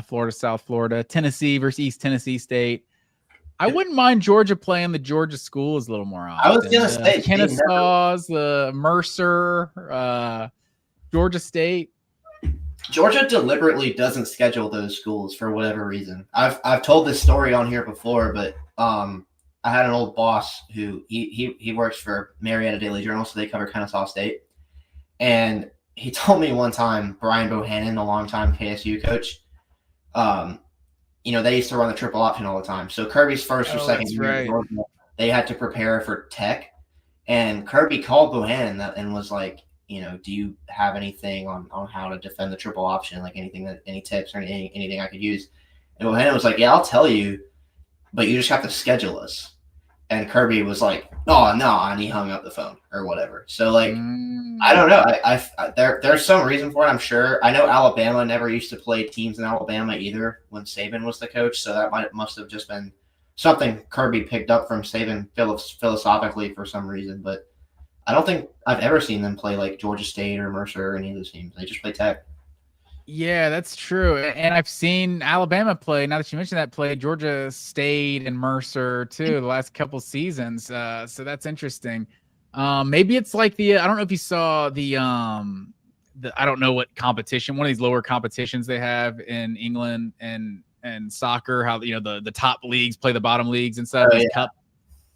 Florida, South Florida, Tennessee versus East Tennessee State. I wouldn't mind Georgia playing the Georgia schools a little more often. I was going to say Kennesaw's, Mercer, Georgia State. Georgia deliberately doesn't schedule those schools for whatever reason. I've told this story on here before, but I had an old boss who he works for Marietta Daily Journal, so they cover Kennesaw State. And he told me one time, Brian Bohannon, a longtime KSU coach, you know, they used to run the triple option all the time. So Kirby's first or second year in Georgia, they had to prepare for Tech. And Kirby called Bohannon and was like, you know, do you have anything on how to defend the triple option, like any tips or anything I could use? And Bohannon was like, yeah, I'll tell you, but you just have to schedule us. And Kirby was like, oh, no, and he hung up the phone or whatever. So, like, I don't know. There's some reason for it, I'm sure. I know Alabama never used to play teams in Alabama either when Saban was the coach, so that must have just been something Kirby picked up from Saban philosophically for some reason. But I don't think I've ever seen them play like Georgia State or Mercer or any of those teams. They just play Tech. Yeah, that's true. And I've seen Alabama play, now that you mentioned that, play Georgia State and Mercer too the last couple seasons. So that's interesting. Maybe it's like I don't know if you saw the I don't know what competition, one of these lower competitions they have in England and soccer, how, you know, the top leagues play the bottom leagues and stuff, cup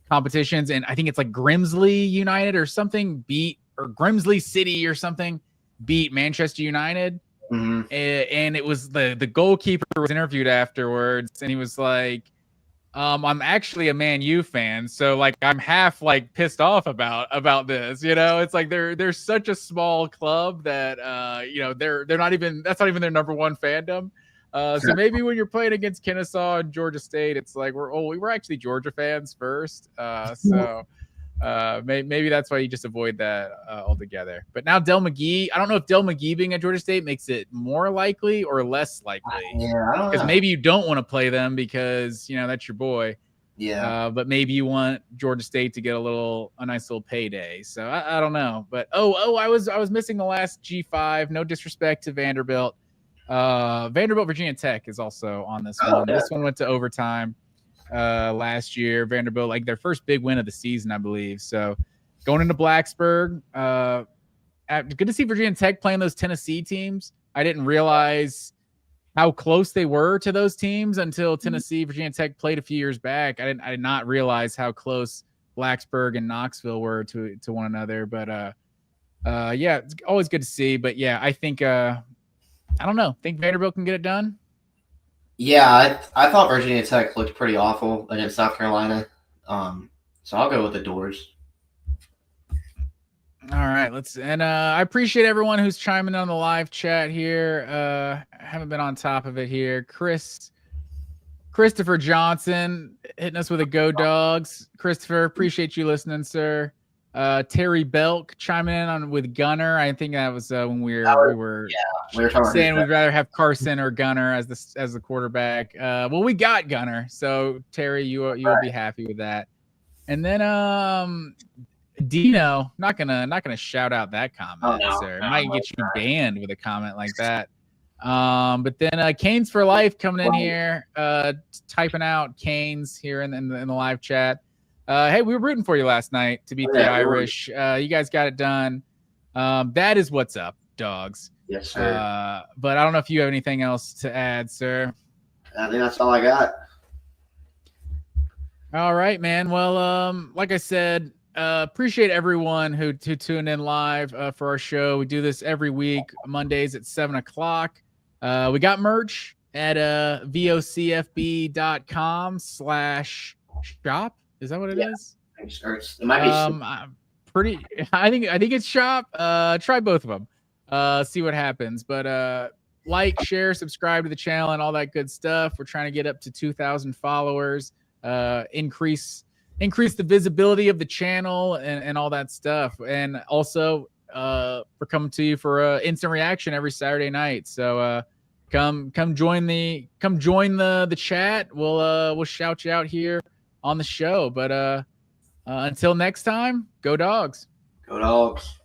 competitions. And I think it's like Grimsley United or something or Grimsley City or something beat Manchester United. Mm-hmm. And it was the goalkeeper was interviewed afterwards, and he was like, I'm actually a Man U fan, so like I'm half like pissed off about this, you know. It's like they're such a small club that you know, they're not even, that's not even their number one fandom. So maybe when you're playing against Kennesaw and Georgia State, it's like we're actually Georgia fans first. So maybe that's why you just avoid that altogether. But now Del McGee, I don't know if Del McGee being at Georgia State makes it more likely or less likely. Yeah, I don't know. Because maybe you don't want to play them because, you know, that's your boy. Yeah. But maybe you want Georgia State to get a nice little payday. So I don't know. But I was missing the last G5. No disrespect to Vanderbilt. Vanderbilt Virginia Tech is also on this one. Yeah. This one went to overtime last year. Vanderbilt, like their first big win of the season, I believe. So going into Blacksburg, good to see Virginia Tech playing those Tennessee teams. I didn't realize how close they were to those teams until Tennessee, Virginia Tech played a few years back. I did not realize how close Blacksburg and Knoxville were to one another. But yeah, it's always good to see. But yeah, I think I don't know. Think Vanderbilt can get it done? Yeah, I thought Virginia Tech looked pretty awful against South Carolina. So I'll go with the Doors. All right, I appreciate everyone who's chiming on the live chat here. I haven't been on top of it here. Chris Christopher Johnson hitting us with a go Dogs. Christopher, appreciate you listening, sir. Terry Belk chiming in on with Gunner. I think that was when we were saying we'd rather have Carson or Gunner as the quarterback. Well, we got Gunner, so Terry, you will be happy with that. And then Dino, not gonna shout out that comment, sir. Might get you banned with a comment like that. But then Canes for Life coming in here, typing out Canes here in the live chat. Hey, we were rooting for you last night to beat the Irish. You guys got it done. That is what's up, Dogs. Yes, sir. But I don't know if you have anything else to add, sir. I think that's all I got. All right, man. Well, like I said, appreciate everyone who tuned in live for our show. We do this every week, Mondays at 7:00. We got merch at vocfb.com/shop. Is that what it is? It might be I think it's shop. Try both of them. See what happens. But like, share, subscribe to the channel and all that good stuff. We're trying to get up to 2,000 followers. Increase the visibility of the channel and all that stuff. And also we're coming to you for instant reaction every Saturday night. So come join the chat. We'll shout you out here on the show. But until next time, go Dogs. Go Dogs.